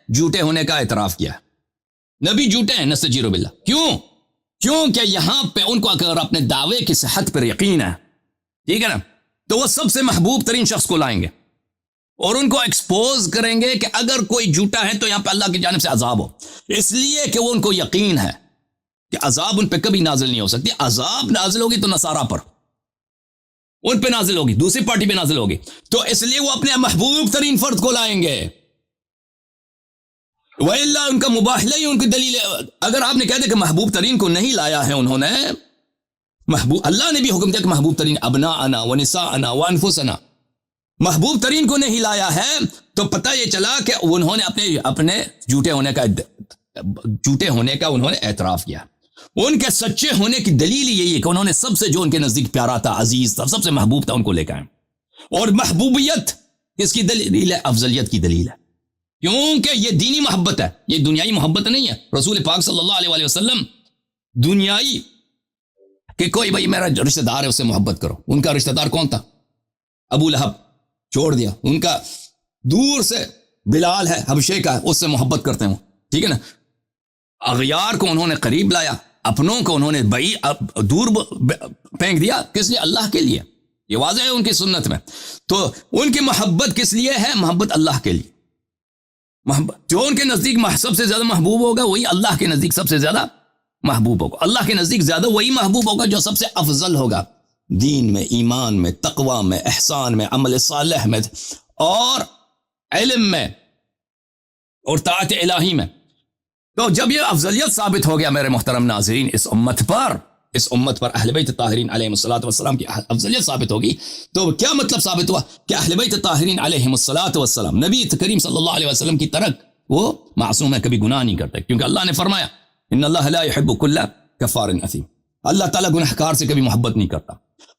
جھوٹے ہونے کا اعتراف کیا. نبی جھوٹے ہیں، نستجیر باللہ. کیونکہ یہاں پہ ان کو اگر اپنے دعوے کی صحت پر یقین ہے، ٹھیک ہے نا، تو وہ سب سے محبوب ترین شخص کو لائیں گے اور ان کو ایکسپوز کریں گے کہ اگر کوئی جھوٹا ہے تو یہاں پہ اللہ کی جانب سے عذاب ہو. اس لیے کہ وہ ان کو یقین ہے کہ عذاب ان پہ کبھی نازل نہیں ہو سکتی. عذاب نازل ہوگی تو نصارہ پر، ان پہ نازل ہوگی، دوسری پارٹی پہ نازل ہوگی. تو اس لیے وہ اپنے محبوب ترین فرد کو لائیں گے. وَإِلَّا ان کا مباہلہ ہی ان کی دلیل ہے. اگر آپ نے کہہ دیا کہ محبوب ترین کو نہیں لایا ہے انہوں نے، اللہ نے بھی حکم دیا کہ محبوب ترین ابناءنا ونساءنا وانفسنا، محبوب ترین کو نہیں لایا ہے، تو پتہ یہ چلا کہ انہوں نے اپنے جھوٹے ہونے کا انہوں نے اعتراف کیا. ان کے سچے ہونے کی دلیل یہی ہے کہ انہوں نے سب سے جو ان کے نزدیک پیارا تھا، عزیز تھا، سب سے محبوب تھا، ان کو لے کے آئے. اور محبوبیت کس کی دلیل ہے؟ افضلیت کی دلیل ہے. کیونکہ یہ دینی محبت ہے، یہ دنیائی محبت نہیں ہے. رسول پاک صلی اللہ علیہ وسلم دنیائی کہ کوئی بھائی میرا رشتہ دار ہے اس سے محبت کرو. ان کا رشتہ دار کون تھا؟ ابو لہب، چھوڑ دیا. ان کا دور سے بلال ہے، حبشے کا، اس سے محبت کرتے ہوں، ٹھیک ہے نا. اغیار کو انہوں نے قریب لایا، اپنوں کو انہوں نے دور پھینک دیا. کس لیے؟ اللہ کے لیے. یہ واضح ہے ان کی سنت میں. تو ان کی محبت کس لیے ہے؟ محبت اللہ کے لیے. جو ان کے نزدیک سب سے زیادہ محبوب ہوگا وہی اللہ کے نزدیک سب سے زیادہ محبوب ہوگا. اللہ کے نزدیک زیادہ وہی محبوب ہوگا جو سب سے افضل ہوگا، دین میں، ایمان میں، تقوی میں، احسان میں، عمل صالح میں، اور علم میں، اور طاعت الہی میں. تو جب یہ افضلیت ثابت ہو گیا میرے محترم ناظرین، اس امت پر اہل بیت طاہرین علیہم الصلوۃ والسلام کی افضلیت ثابت ہوگی، تو کیا مطلب ثابت ہوا؟ کہ اہل بیت طاہرین علیہم الصلوۃ والسلام، نبی کریم صلی اللہ علیہ وسلم کی طرح وہ معصوم ہے، کبھی گناہ نہیں کرتے. کیونکہ اللہ نے فرمایا ان اللہ لا يحب كل كفار اثیم. اللہ تعالیٰ گنہگار سے کبھی محبت نہیں کرتا.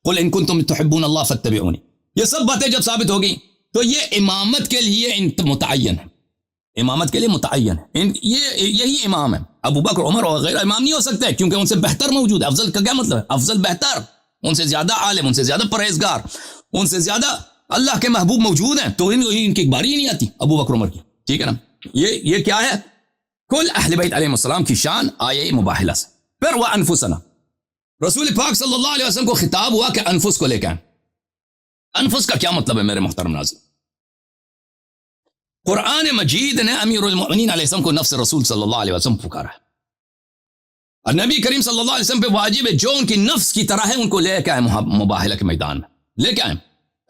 قل ان کنتم تحبون اللہ فاتبعونی. یہ سب باتیں جب ثابت ہوگی تو یہ امامت کے لیے متعین ہے، امامت کے لیے متعین ہے. یہی امام ہے. ابو بکر، عمر اور غیرہ امام نہیں ہو سکتے کیونکہ ان سے بہتر موجود ہے. افضل کا کیا مطلب ہے؟ افضل، بہتر، ان سے زیادہ عالم، ان سے زیادہ پرہیزگار، ان سے زیادہ اللہ کے محبوب موجود ہیں. تو ان کی باری ہی نہیں آتی ابو بکر عمر کی، ٹھیک ہے نا. یہ کیا ہے؟ کل اہل بیت علیہ السلام کی شان آئے مباہلہ سے. پھر وہ انفسنا، رسول پاک صلی اللہ علیہ وسلم کو خطاب ہوا کہ انفس کو لے کے آئیں. انفس کا کیا مطلب ہے میرے محترم ناظرین؟ قرآن مجید نے امیر المؤمنین علیہ السلام کو نفس رسول صلی اللہ علیہ وسلم پکارا ہے. اور نبی کریم صلی اللہ علیہ وسلم پہ واجب ہے جو ان کی نفس کی طرح ہے ان کو لے کے آئے مباہلہ کے میدان میں. لے کے آئے.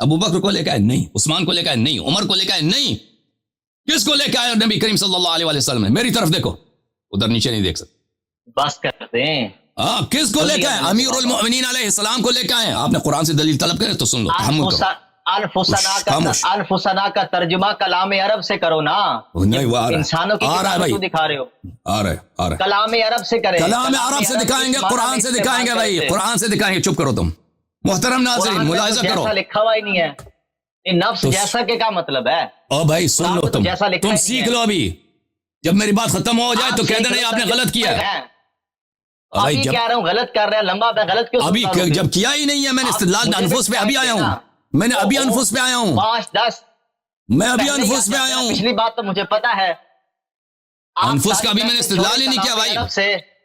ابو بکر کو لے کے آئے نہیں، عثمان کو لے کے آئے نہیں، عمر کو لے کے آئے نہیں. کس کو لے کے آئے نبی کریم صلی اللہ علیہ وسلم نے؟ میری طرف دیکھو، ادھر نیچے نہیں دیکھ سکتے. بس کرتے ہیں. کس کو لے کے آئے؟ امیر المؤمنین علیہ السلام کو لے کے آئے. آپ نے قرآن سے دلیل طلب کرے تو سن لو. انفسنا کا ترجمہ کلام عرب سے کرو نا. نہیں، وہ انسانوں کی کیوں دکھا رہے ہو؟ آ رہے کلام عرب سے کریں. کلام عرب سے دکھائیں گے، قرآن سے دکھائیں گے بھائی، قرآن سے دکھائیں گے. چپ کرو تم محترم ناظرین، ملاحظہ کرو. جیسا لکھا ہوا ہی نہیں ہے. نفس جیسا کے کیا مطلب ہے؟ او بھائی سن لو، تم سیکھ لو. ابھی جب میری بات ختم ہو جائے تو کہہ دینا یہ آپ نے غلط کیا ہے. ابھی کہہ رہا ہوں غلط کر رہے ہیں، لمبا پہ غلط کیوں؟ ابھی جب کیا ہی نہیں ہے، میں نے استدلال انفس پہ ابھی آیا ہوں. میں نے ابھی انفس پہ آیا ہوں. 5-10 میں ابھی انفس پہ آیا ہوں. پچھلی بات تو مجھے پتا ہے. انفس کا ابھی میں نے استدلال ہی نہیں کیا بھائی.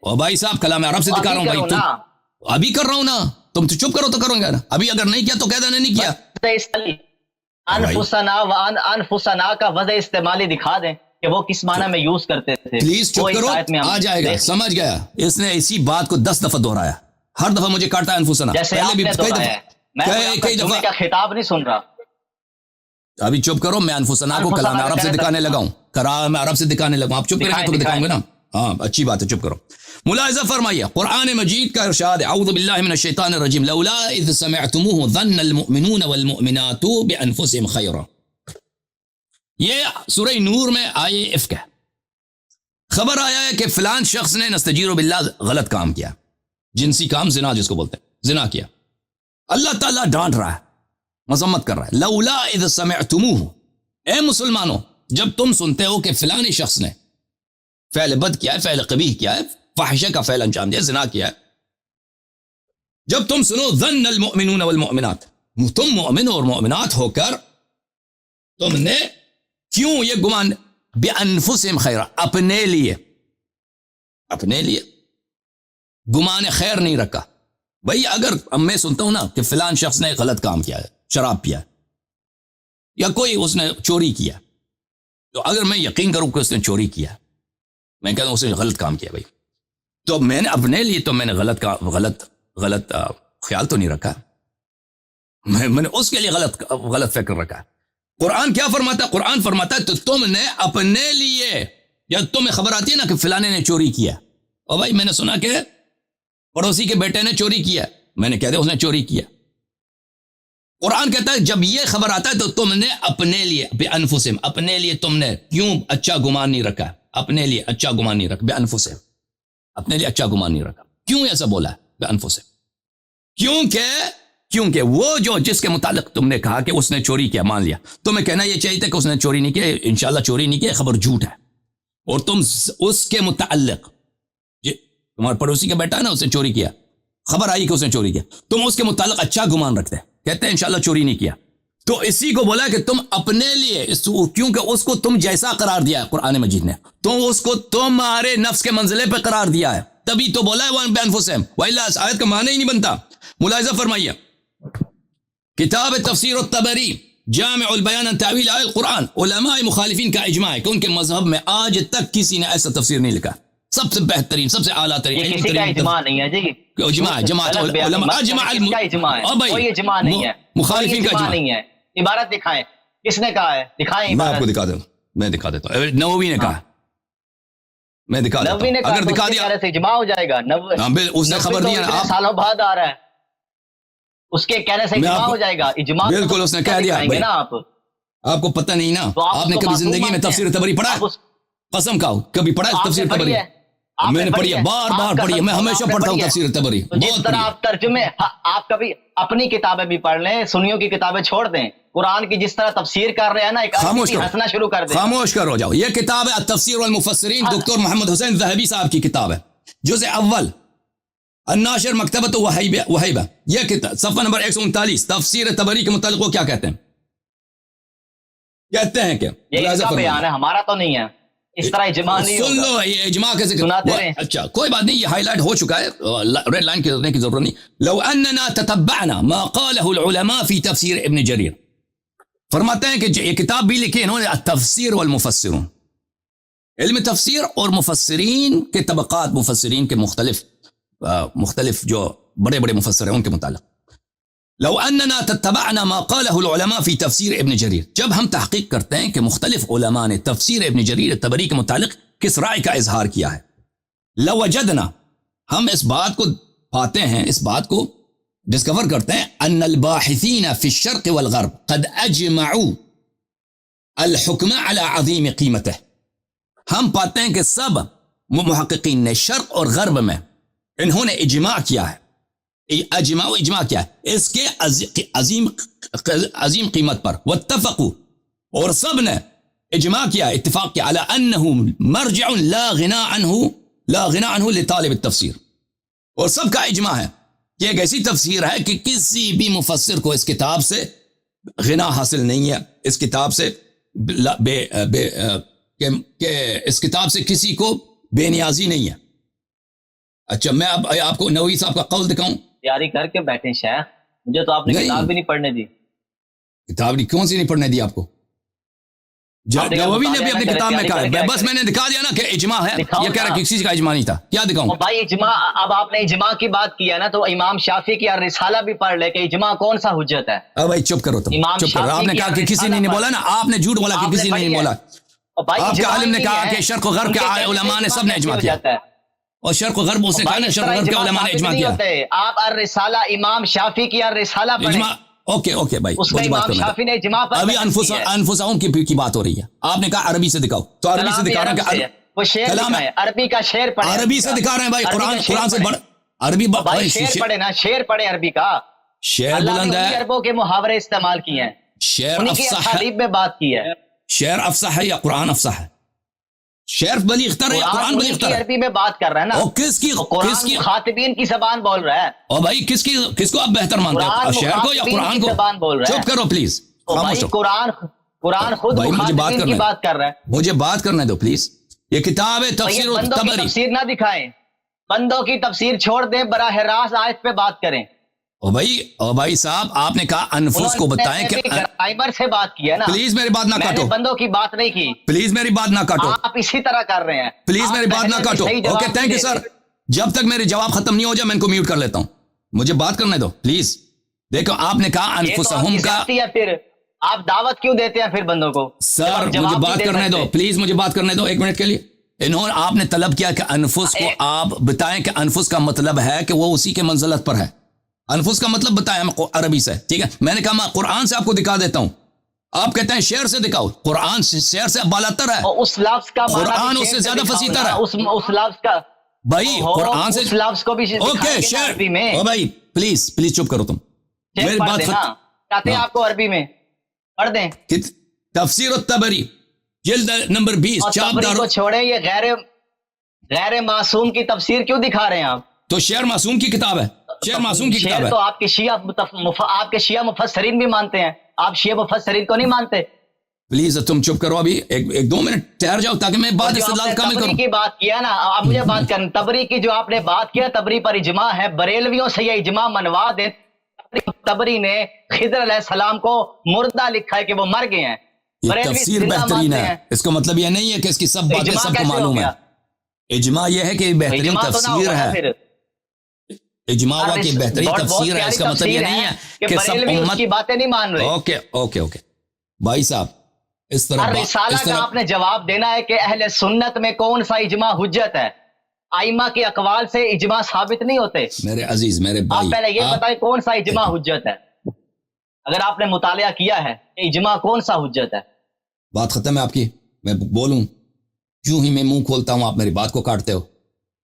او بھائی صاحب، کلام عرب سے دکھا رہا ہوں بھائی. تم ابھی کر رہا ہوں نا، تم تو چپ کرو تو کروں گا نا. ابھی اگر نہیں کیا تو کہہ دینا نہیں کیا. انفسنا کا وضع استعمالی دکھا دیں کہ وہ کس معنی میں یوز کرتے تھے. پلیز چپ کرو، آ جائے گا. سمجھ گیا. اس نے اسی بات کو 10 دفعہ دہرایا، ہر دفعہ مجھے کاٹا انفسنا. میں کئی آپ کا کئی جمعے دفعہ کا خطاب نہیں سن رہا. ابھی چپ کرو, میں انفسنا کو کلام عرب سے دکھانے لگا ہوں, کلام عرب سے دکھانے لگا ہوں. آپ چپ کریں گے تو دکھاؤں گے نا. ہاں اچھی بات ہے, چپ کرو. ملاحظہ فرمائیے, قرآن مجید کا ارشاد ہے, اعوذ باللہ من الشیطان الرجیم, لولا اذ سمعتموه ظن المؤمنون والمؤمنات بانفسهم خیرا. یہ سورہ نور میں آئے افک ہے. خبر آیا ہے کہ فلان شخص نے نستجیر باللہ غلط کام کیا, جنسی کام, زنا جس کو بولتے ہیں, زنا کیا. اللہ تعالیٰ ڈانٹ رہا ہے, مذمت کر رہا ہے. لولا اذ سمعتموه, اے مسلمانوں جب تم سنتے ہو کہ فلانی شخص نے فعل بد کیا ہے, فعل قبیح کیا ہے, فاحشہ کا فعل انجام دیا, زنا کیا ہے, جب تم سنو ظن المؤمنون والمؤمنات, تم مؤمن اور مؤمنات ہو کر تم نے کیوں یہ گمان, بانفسہم خیرا, اپنے لیے گمان خیر نہیں رکھا. بھئی اگر میں سنتا ہوں نا کہ فلان شخص نے غلط کام کیا ہے, شراب پیا ہے, یا کوئی اس نے چوری کیا, تو اگر میں یقین کروں کہ اس نے چوری کیا, میں کہتا ہوں اس نے غلط کام کیا بھائی, تو میں نے اپنے لیے تو میں نے غلط خیال تو نہیں رکھا, میں نے اس کے لیے غلط فکر رکھا. قرآن کیا فرماتا ہے؟ قرآن فرماتا ہے تو تم نے اپنے لیے, یا تمہیں خبر آتی ہے نا کہ فلانے نے چوری کیا, اور بھائی میں نے سنا کہ پڑوسی کے بیٹے نے چوری کیا, میں نے کہہ دیا اس نے چوری کیا. قرآن کہتا ہے جب یہ خبر آتا ہے تو تم نے اپنے لیے, بانفسہم, اپنے لیے تم نے کیوں اچھا گمان نہیں رکھا, اپنے لیے اچھا گمان نہیں رکھا, بانفسہم, اپنے لیے اچھا گمان نہیں رکھا. کیوں ایسا بولا ہے بانفسہم؟ کیونکہ وہ جو جس کے متعلق تم نے کہا کہ اس نے چوری کیا, مان لیا, تمہیں کہنا یہ چاہیے تھا کہ اس نے چوری نہیں کیا, انشاءاللہ چوری نہیں کیا, خبر جھوٹ ہے, اور تم اس کے متعلق, تمہارے پڑوسی کا بیٹا ہے نا, اس نے چوری کیا, خبر آئی کہ اس نے چوری کیا, تم اس کے متعلق اچھا گمان رکھتے ہیں, کہتے ہیں انشاءاللہ چوری نہیں کیا. تو اسی کو بولا کہ تم اپنے لیے, کیونکہ اس کو تم جیسا قرار دیا ہے قرآن مجید نے, تو اس کو تمہارے نفس کے منزلے پہ قرار دیا ہے, تبھی تو بولا ہے وہ بانفسہم, وإلا اس آیت کا معنی ہی نہیں بنتا. ملاحظہ فرمائیے, کتاب تفسیر الطبری جامع البیان عن تعویل آیات القرآن, علماء مخالفین کا اجماع ہے کہ ان کے مذہب میں آج تک کسی نے ایسا تفسیر نہیں لکھا. سب سے بہترین, سب سے اعلیٰ ترین, یہ کسی کا اجماع نہیں ہے جی, اجماع ہے, جماعت علماء, اجماع ہے, کوئی اجماع نہیں ہے, مخالفین کا اجماع نہیں ہے. عبارت دکھائیں, کس نے کہا ہے, دکھائیں. میں آپ کو دکھا دیتا ہوں, نووی نے کہا, میں دکھا دیتا ہوں, اگر دکھا دیا سے اجماع ہو جائے گا. اس نے خبر دیا نا, سالوں بعد آ رہا ہے, اس کے کہنے سے اجماع ہو جائے گا. اجماع بالکل اس نے کہہ دیا نا, آپ کو پتہ نہیں نا, آپ نے کبھی زندگی میں تفسیر طبری پڑھا ہے؟ قسم کھاؤ کبھی پڑھا ہے تفسیر طبری؟ میں نے پڑھی ہے, بار بار پڑھی ہے, میں ہمیشہ پڑھتا ہوں تفسیر طبری. جس طرح آپ ترجمے, آپ کبھی اپنی کتابیں بھی پڑھ لیں, سنیوں کی کتابیں چھوڑ دیں, قرآن کی جس طرح تفسیر کر رہے ہیں نا, ایک ہنسنا شروع کر دیں. خاموش کرو جاؤ. یہ کتاب ہے التفسیر والمفسرین, دکتور محمد حسین ذہبی صاحب کی کتاب ہے, جزء اول, الناشر مکتبۃ وہیبہ. یہ کتاب صفحہ نمبر 139, تفسیر طبری کے متعلق وہ کیا کہتے ہیں؟ کہتے ہیں کہ یہ اس کا بیان ہے, ہمارا تو نہیں ہے. اس طرح اجماع نہیں ہوگا. سن لو, یہ اجماع کیسے سناتے رہیں. اچھا کوئی بات نہیں, یہ ہائی لائٹ ہو چکا ہے, ریڈ لائن کرنے کی ضرورت نہیں. لو اننا تتبعنا ما قاله العلماء في تفسیر ابن جریر, فرماتے ہیں کہ یہ کتاب بھی لکھی انہوں نے, التفسیر والمفسرون, علم تفسیر اور مفسرین کے طبقات, مفسرین کے مختلف جو بڑے بڑے مفسر ہیں ان کے متعلق. لو اننا تتبعنا ما قاله العلماء في تفسیر ابن جریر, جب ہم تحقیق کرتے ہیں کہ مختلف علماء نے تفسیر ابن جریر طبری کے متعلق کس رائے کا اظہار کیا ہے, لوجدنا, ہم اس بات کو پاتے ہیں, اس بات کو ڈسکور کرتے ہیں, ان الباحثین فی الشرق والغرب قد اجمعوا الحکم على عظیم قیمته, ہم پاتے ہیں کہ سب محققین نے شرق اور غرب میں انہوں نے اجماع کیا ہے, اجماع کیا ہے اس کے عظیم قیمت پر. واتفقوا, اور سب نے اجماع کیا, اتفاق کیا, على انه مرجع لا غنى عنه لطالب التفسیر, اور سب کا اجماع ہے کہ ایک ایسی تفسیر ہے کہ کسی بھی مفسر کو اس کتاب سے غنا حاصل نہیں ہے, اس کتاب سے کہ اس کتاب سے کسی کو بے نیازی نہیں ہے. اچھا میں اب آپ کو نووی صاحب کا قول دکھاؤں. تیاری کر کے بیٹھیں شیخ, مجھے تو آپ نے کتاب بھی نہیں پڑھنے دی. کتاب کون سی نہیں پڑھنے دی آپ کو؟ نووی نے بھی اپنی کتاب میں کہا ہے، بس میں نے دکھا دیا نا کہ اجماع ہے، یہ کہہ رہا ہے کہ کسی کا اجماع نہیں تھا، کیا دکھاؤں؟ بھائی اجماع، اب آپ نے اجماع کی بات کی ہے نا، تو امام شافعی کی رسالہ بھی پڑھ لے کہ اجماع کون سا حجت ہے۔ اب بھائی چپ کرو تم، امام چپ کرو، آپ نے کہا کہ کسی نے نہیں بولا نا، آپ نے جھوٹ بولا کہ کسی نے نہیں بولا، آپ کے عالم نے کہا کہ شرق و غرب کے علماء نے سب نے اجماع کیا، اور شرق و غرب اس نے کہا نا شرق و غرب کے علماء نے اجماع کیا۔ آپ الرسالہ امام شافعی کی الرسالہ پڑھیں، اوکے اوکے بھائی، اس میں امام شافعی نے اجماع پر ابھی انفسہم کی بات ہو رہی ہے، آپ نے کہا عربی سے دکھاؤ، تو عربی سے دکھا رہے ہیں کہ وہ شعر دکھائیں، عربی کا شعر پڑھیں، عربی سے دکھا رہے ہیں بھائی، قرآن سے بڑھ عربی بھائی شعر پڑھے نا، شعر پڑھے عربی کا، شعر بلند ہے، عربوں کے محاورے استعمال کیے ہیں، شعر انہی کی افصاح ہے، اسالیب میں بات کی ہے، شعر افصاح ہے یا قرآن افصاح ہے؟ شعر بلیغتر ہے یا قرآن بلیغتر ہے؟ عربی میں بات کر رہا ہے نا، اور کس کی خاطبین کی زبان بول رہا ہے، اور بھائی کس کو آپ بہتر مانتے ہیں، شعر کو یا قرآن کو؟ زبان بول رہا ہے، چپ کرو پلیز، خاموش ہو۔ قرآن خود مخاطبین کی بات کر رہا ہے، مجھے بات کرنے دو پلیز، یہ کتاب ہے تفسیر الطبری، تفسیر نہ دکھائیں، بندوں کی تفسیر چھوڑ دیں، براہ راست آیت پہ بات کریں۔ اور بھائی صاحب آپ نے کہا انفس کو بتائیں کہ ٹائمر سے بات کی ہے نا، پلیز میری بات نہ کاٹو، بندوں کی بات نہیں کی، پلیز میری بات نہ کاٹو، آپ اسی طرح کر رہے ہیں، پلیز میری بات نہ کاٹو۔ اوکے تھینک یو سر، جب تک میرے جواب ختم نہیں ہو جائے میں ان کو میوٹ کر لیتا ہوں، مجھے بات کرنے دو پلیز۔ دیکھو آپ نے کہا انفسہم کا، پھر آپ دعوت کیوں دیتے ہیں پھر بندوں کو؟ سر مجھے بات کرنے دو پلیز، مجھے بات کرنے دو ایک منٹ کے لیے۔ انہوں آپ نے طلب کیا کہ انفس کو آپ بتائیں کہ انفس کا مطلب ہے کہ وہ اسی کے منزلت پر ہے، انفس کا مطلب بتائیں عربی سے، ٹھیک ہے؟ میں نے کہا میں قرآن سے آپ کو دکھا دیتا ہوں، آپ کہتے ہیں شعر سے دکھاؤ، قرآن شعر سے بالاتر ہے، اس لفظ کا قرآن اس سے زیادہ فصیح تر ہے، اس لفظ کا بھائی قرآن سے اس لفظ کو بھی اوکے شعر عربی میں، او بھائی پلیز چپ کرو تم، میری بات کہتے ہیں آپ کو عربی میں پڑھ دیں، تفسیر الطبری جلد نمبر 20 طبری کو چھوڑیں، یہ غیر معصوم کی تفسیر کیوں دکھا رہے ہیں آپ؟ تو شعر معصوم کی کتاب ہے، شعر معصوم کی کتاب ہے، تو آپ کے شیعہ مفسرین بھی مانتے ہیں، آپ شیعہ مفسرین کو نہیں مانتے؟ پلیز تم چپ کرو، ابھی ایک دو منٹ ٹھہر جاؤ تاکہ میں بات استدلال کامل کروں۔ تبری کی بات کیا نا، اب مجھے بات کریں، تبری کی جو آپ نے بات کیا، تبری پر اجماع ہے، بریلویوں سے یہ اجماع منوا دیں، تبری نے خضر علیہ السلام کو مردہ لکھا ہے کہ وہ مر گئے ہیں، یہ تفسیر بہترین ہے، اس کا مطلب یہ نہیں ہے کہ اس کی سب باتیں سب کو معلوم ہے، اجماع یہ ہے کہ بہترین تفسیر ہے، اجماع ہوا کہ بہترین تفسیر ہے، اس کا مطلب یہ نہیں ہے کہ سب امت کی باتیں نہیں مان رہے۔ اوکے اوکے اوکے بھائی صاحب، اس طرح رسالہ کا آپ نے جواب دینا ہے کہ اہل سنت میں کون سا اجماع حجت ہے، ائمہ کے اقوال سے اجماع ثابت نہیں ہوتے، میرے عزیز میرے بھائی، آپ پہلے یہ بتائیں کون سا اجماع حجت ہے، اگر آپ نے مطالعہ کیا ہے اجماع کون سا حجت ہے؟ بات ختم ہے آپ کی، میں بولوں جو ہی میں منہ کھولتا ہوں آپ میری بات کو کاٹتے ہو۔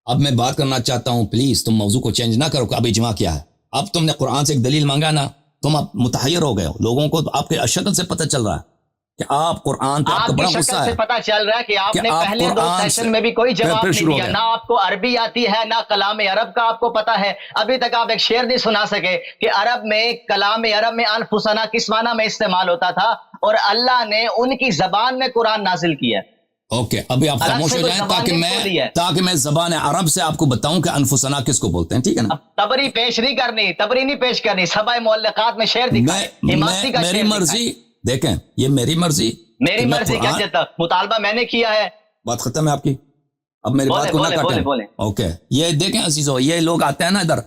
اب میں بات کرنا چاہتا ہوں، پلیز تم موضوع کو چینج نہ کرو کہ اب اجماع کیا ہے، اب تم نے قرآن سے ایک دلیل مانگا نا، تم اب متحیر ہو گئے ہو، لوگوں کو آپ کے شکل سے پتہ چل رہا ہے کہ آپ قرآن پہ آپ کا بڑا غصہ ہے، پتہ چل رہا ہے کہ آپ نے پہلے دو سیشن میں بھی کوئی جواب نہیں دیا، نہ آپ کو عربی آتی ہے نہ کلام عرب کا آپ کو پتہ ہے، ابھی تک آپ ایک شعر نہیں سنا سکے کہ عرب میں کلام عرب میں انفسنا کس معنی میں استعمال ہوتا تھا، اور اللہ نے ان کی زبان میں قرآن نازل کیا۔ اوکے ابھی آپ خاموش ہو جائیں تاکہ میں زبان عرب سے آپ کو بتاؤں کہ انفسنا کس کو بولتے ہیں، ٹھیک ہے نا؟ تبری پیش نہیں کرنی، تبری نہیں پیش کرنی، سبع معلقات میں شعر دکھائیں، میری مرضی، دیکھیں یہ میری مرضی کیا مطالبہ میں نے کیا ہے، بات ختم ہے آپ کی، اب میری بات کو نہ کاٹیں۔ اوکے یہ دیکھیں عزیزو، یہ لوگ آتے ہیں نا ادھر،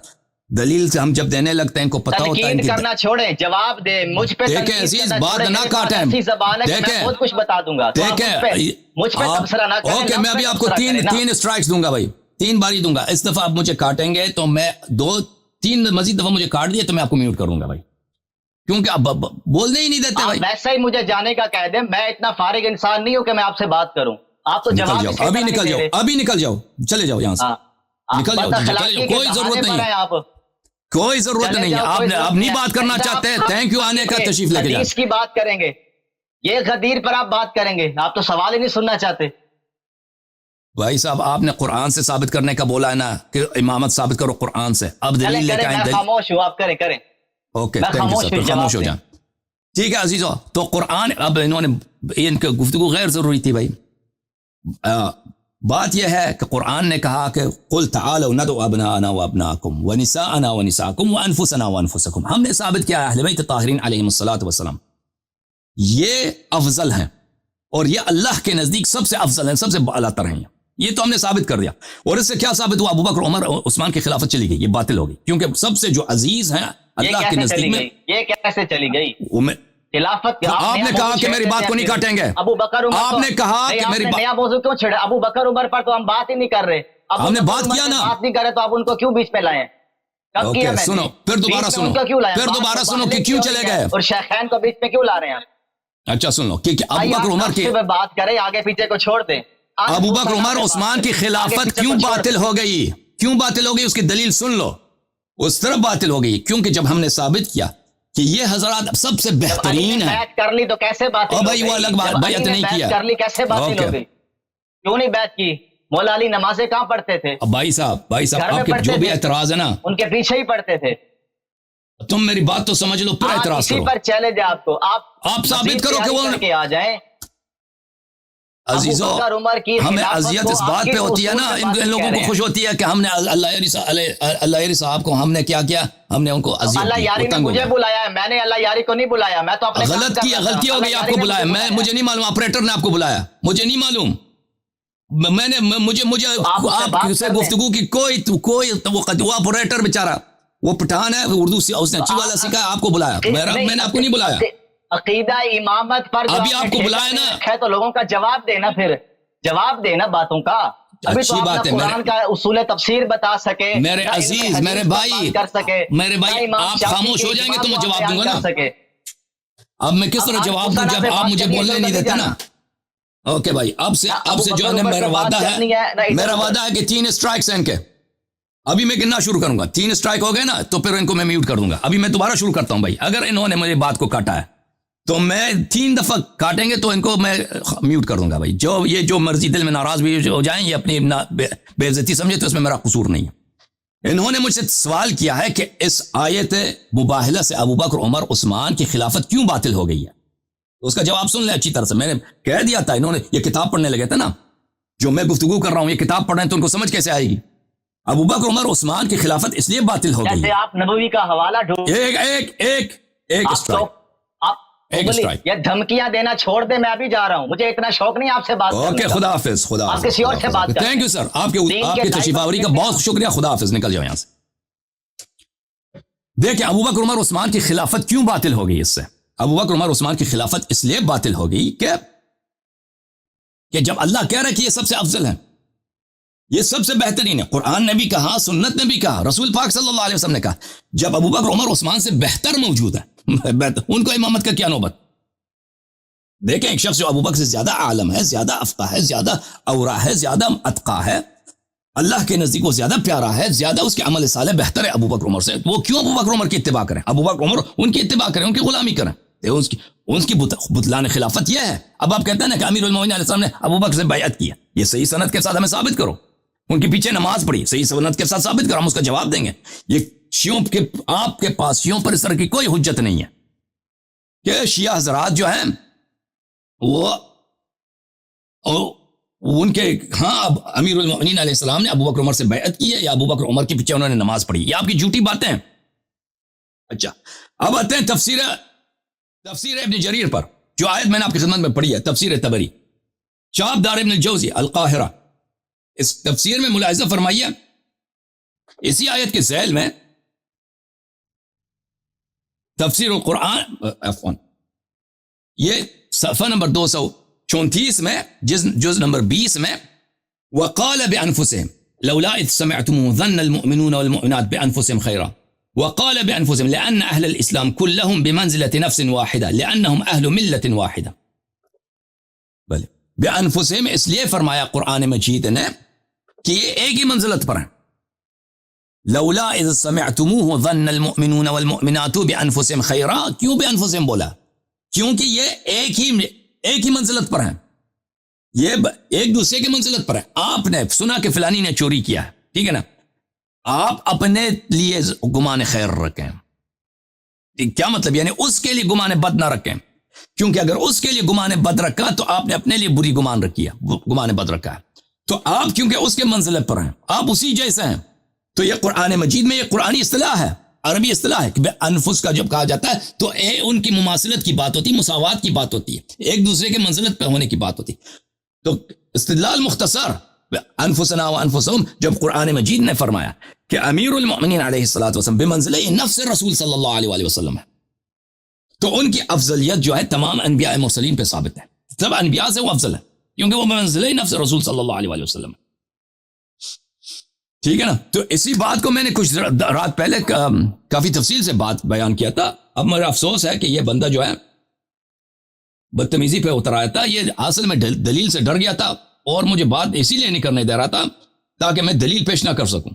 دلیل سے ہم جب دینے لگتے ہیں ان کو پتہ ہوتا ہے، کرنا چھوڑیں، جواب دیں مجھ پہ، دیکھیں عزیز بات نہ کاٹیں، دیکھیں بہت کچھ بتا دوں گا، دیکھیں مجھ پہ تبصرہ نہ کریں۔ اوکے میں ابھی آپ کو تین اسٹرائکس دوں گا بھائی، 3 باری دوں گا، اس دفعہ آپ مجھے کاٹیں گے تو میں 2-3 مزید دفعہ مجھے کاٹ دیے تو میں آپ کو میوٹ کروں گا بھائی، کیونکہ آپ بولنے ہی نہیں دیتے بھائی۔ ویسے ہی مجھے جانے کا کہہ دیں، میں اتنا فارغ انسان نہیں ہوں کہ میں آپ سے بات کروں، آپ تو جواب ابھی نکل جاؤ، ابھی نکل جاؤ، چلے جاؤ یہاں سے، نکل جاؤ، کوئی ضرورت نہیں ہے، کوئی ضرورت نہیں ہے، آپ نہیں بات کرنا چاہتے ہیں، تھینک یو آنے کا، تشریف لے کے جائیں، اس کی بات کریں گے، یہ غدیر پر آپ بات کریں گے، آپ تو سوال ہی نہیں سننا چاہتے۔ بھائی صاحب آپ نے قرآن سے ثابت کرنے کا بولا ہے نا کہ امامت ثابت کرو قرآن سے، اب دلیل لے کے آئیں، خاموش ہوں، آپ کریں اوکے تھینک یو سر، خاموش ہو جائیں، ٹھیک ہے عزیزو۔ تو قرآن اب انہوں نے ان کی گفتگو غیر ضروری تھی بھائی، بات یہ ہے کہ قرآن نے کہا کہ قل تعالوا ندعو ابناءنا وابناءکم ونساءنا ونساءکم وانفسنا وانفسکم، ہم نے ثابت کیا ہے اہل بیت طاہرین علیہم الصلوۃ والسلام یہ افضل ہیں، اور یہ اللہ کے نزدیک سب سے افضل ہیں، سب سے اعلیٰ تر ہیں، یہ تو ہم نے ثابت کر دیا۔ اور اس سے کیا ثابت ہوا؟ ابوبکر عمر عثمان کی خلافت چلی گئی، یہ باطل ہو گئی، کیونکہ سب سے جو عزیز ہیں اللہ کے نزدیک میں۔ یہ کیسے چلی گئی خلافت؟ آپ نے کہا کہ میری بات کو نہیں کاٹیں گے، ابو بکر عمر، آپ نے کہا کہ میری بات، نیا موضوع کیوں چھڑا؟ ابو بکر عمر پر تو ہم بات ہی نہیں کر رہے، ہم نے بات کیا نا، بات نہیں کر رہے تو آپ ان کو کیوں بیچ میں لائیں؟ کب کیا؟ سنو پھر دوبارہ سنو، پھر دوبارہ سنو کہ کیوں چلے گئے، اور شیخین کو بیچ میں کیوں لا رہے ہیں؟ اچھا سن لو کہ ابوبکر عمر کی بات کریں، آگے پیچھے کو چھوڑ دیں۔ ابوبکر عمر عثمان کی خلافت کیوں باطل ہو گئی؟ کیوں باطل ہو گئی؟ اس کی دلیل سن لو۔ اس طرح باطل ہو گئی کیونکہ جب ہم نے ثابت کیا کہ یہ حضرات سب سے بہترین ہیں۔ بیعت کر لی تو کیسے باطل ہو گئی؟ بھائی وہ الگ بات، بیعت نہیں کیا، کر لی کیسے باطل ہو گئی؟ کیوں نہیں بیعت کی؟ مولا علی نمازیں کہاں پڑھتے تھے؟ بھائی صاحب آپ کے جو بھی اعتراض ہے نا، ان کے پیچھے ہی پڑھتے تھے۔ تم میری بات تو سمجھ لو، پھر اعتراض کرو۔ اسی پر چیلنج ہے آپ کو، آپ ثابت کرو کہ وہ آ جائیں۔ عزیزو ہمیں اذیت اس بات پہ ہوتی ہے نا، ان لوگوں کو خوش ہوتی ہے کہ ہم نے اللہ یاری صاحب کو ہم نے کیا کیا، ہم نے ان کو اذیت دی۔ اللہ یاری نے مجھے بلایا ہے، میں نے اللہ یاری کو نہیں بلایا، میں تو اپنے غلطی ہو گئی، آپ کو بلایا، مجھے نہیں معلوم، آپریٹر نے آپ کو بلایا، مجھے نہیں معلوم، میں نے مجھے آپ سے گفتگو کی کوئی وہ آپریٹر بیچارہ وہ پٹھان ہے، اردو سے اس نے اچھی والا سکھا، آپ کو بلایا، میں نے آپ کو نہیں بلایا۔ عقیدہ امامت پر ابھی آپ کو بلایا نا ہے تو لوگوں کا جواب دینا، پھر جواب دینا باتوں کا۔ ابھی تو آپ قرآن کا اصول تفسیر بتا سکے، میرے عزیز، میرے بھائی، کر سکے، میرے بھائی آپ خاموش ہو جائیں گے تو میں جواب دوں گا نا۔ اب میں کس طرح جواب دوں جب آپ مجھے بولنے نہیں دیتے نا؟ اوکے بھائی، اب سے جو ہے میرا وعدہ ہے کہ 3 اسٹرائکس ہیں ان کے، ابھی میں گننا شروع کروں گا، 3 اسٹرائک ہو گئے نا تو پھر ان کو میں میوٹ کر دوں گا۔ ابھی میں دوبارہ شروع کرتا ہوں بھائی، اگر انہوں نے مجھے بات کو کاٹا ہے تو میں 3 دفعہ کاٹیں گے تو ان کو میں میوٹ کر دوں گا بھائی۔ جو مرضی دل میں ناراض بھی ہو جائیں، یہ اپنی بے عزتی سمجھے تو اس میں میرا قصور نہیں ہے۔ انہوں نے مجھ سے سوال کیا ہے کہ اس آیت مباہلہ سے ابوبکر عمر عثمان کی خلافت کیوں باطل ہو گئی ہے، تو اس کا جواب سن لیں اچھی طرح سے۔ میں نے کہہ دیا تھا، انہوں نے یہ کتاب پڑھنے لگے تھے نا، جو میں گفتگو کر رھا ہوں یہ کتاب پڑھ رہے ہیں تو ان کو سمجھ کیسے آئے گی؟ ابوبکر عمر عثمان کی خلافت اس لیے باطل ہو گئی ہے۔ آپ نبوی کا حوالہ ڈھونڈ، یہ دھمکیاں دینا چھوڑ دے، میں ابھی جا رہا ہوں، مجھے اتنا شوق نہیں آپ سے بات کرنے کا۔ اوکے، خدا حافظ، خدا حافظ، کسی اور سے بات کریں۔ تھینک یو سر، آپ کے تشریف آوری کا بہت شکریہ، خدا حافظ، نکل جاؤ یہاں سے۔ دیکھیں ابوبکر عمر عثمان کی خلافت کیوں باطل ہو گئی؟ اس سے ابوبکر عمر عثمان کی خلافت اس لیے باطل ہو گئی کہ جب اللہ کہہ رہا ہے کہ یہ سب سے افضل ہے، یہ سب سے بہترین ہے، قرآن نے بھی کہا، سنت نے بھی کہا، رسول پاک صلی اللہ علیہ وسلم نے کہا، جب ابوبکر عمر عثمان سے بہتر موجود ہے ان کو امامت کا کیا نوبت؟ دیکھیں ایک شخص جو ابوبکر سے زیادہ عالم ہے، زیادہ افقہ ہے، زیادہ اورا ہے، زیادہ اتقا ہے، اللہ کے نزدیک وہ زیادہ پیارا ہے، زیادہ اس کے عمل صالح بہتر ہے ابوبکر عمر سے، وہ کیوں ابوبکر عمر کی اتباع کریں؟ ابوبکر عمر ان کی اتباع کریں، ان کی غلامی کریں، ان کی بطلان خلافت یہ ہے۔ اب آپ کہتے ہیں نا کہ امیر المومنین علیہ السلام نے ابوبکر سے بیعت کیا، یہ صحیح سند کے ساتھ ہمیں ثابت کرو، ان کے پیچھے نماز پڑھی، صحیح سند کے ساتھ ثابت کرو، ہم اس کا جواب دیں گے۔ یہ شیعوں کے آپ کے پاس شیعوں پر اس طرح کی کوئی حجت نہیں ہے کہ شیعہ حضرات جو ہیں وہ ان کے ہاں اب امیر المومنین علیہ السلام نے ابوبکر عمر سے بیعت کی ہے یا ابوبکر عمر کے پیچھے انہوں نے نماز پڑھی، یہ آپ کی جھوٹی باتیں ہیں۔ اچھا اب آتے ہیں تفسیر ابن جریر پر، جو آیت میں نے آپ کی خدمت میں پڑھی ہے، تفسیر طبری، شہاب دار ابن الجوزی القاہرہ، اس تفسیر میں ملاحظہ فرمائیے، اسی آیت کے ذیل میں تفسیر القرآن یہ صفحہ نمبر 234 میں جز نمبر 20 میں، وقال بأنفسهم لولا إذ سمعتموه ظن المؤمنون والمؤمنات بأنفسهم خيرا وقال بأنفسهم لأن أهل الإسلام كلهم بمنزلة نفس واحدة لأنهم أهل ملة واحدة۔ بلے بأنفسهم اس لیے فرمایا قرآن مجید نے کہ یہ ایک ہی منزلت پر ہیں۔ لولا اذ سمعتموه ظن المؤمنون والمؤمنات بانفسهم خیرا، کیوں بانفسهم بولا؟ کیونکہ یہ ایک ہی منزلت پر ہیں، یہ ایک دوسرے کی منزلت پر ہیں۔ آپ نے سنا کہ فلانی نے چوری کیا ہے، ٹھیک ہے نا، آپ اپنے لیے گمان خیر رکھیں، کیا مطلب؟ یعنی اس کے لیے گمان بد نہ رکھیں، کیونکہ اگر اس کے لیے گمان بد رکھا تو آپ نے اپنے لیے بری گمان رکھی ہے، گمان بد رکھا ہے، تو آپ کیونکہ اس کے منزلت پر ہیں، آپ اسی جیسے ہیں، تو یہ قرآن مجید میں یہ قرآنی اصطلاح ہے عربی اصطلاح ہے کہ انفس کا جب کہا جاتا ہے تو ان کی مماثلت کی بات ہوتی ہے، مساوات کی بات ہوتی ہے، ایک دوسرے کے منزلت پہ ہونے کی بات ہوتی ہے. تو استدلال مختصر انفسنا و انفسهم، جب قرآن مجید نے فرمایا کہ امیر المؤمنین علیہ الصلوۃ والسلام بمنزلہ نفس رسول صلی اللہ علیہ وآلہ وسلم ہے، تو ان کی افضلیت جو ہے تمام انبیاء مرسلین پہ ثابت ہے. سب انبیاء سے وہ افضل ہے کیونکہ وہ بمنزلہ نفس رسول صلی اللہ علیہ وآلہ وسلم ہے. ٹھیک ہے نا. تو اسی بات کو میں نے کچھ رات پہلے کافی تفصیل سے بات بیان کیا تھا. اب میرا افسوس ہے کہ یہ بندہ جو ہے بدتمیزی پہ اتر آیا تھا. یہ اصل میں دلیل سے ڈر گیا تھا اور مجھے بات اسی لیے نہیں کرنے دے رہا تھا تاکہ میں دلیل پیش نہ کر سکوں.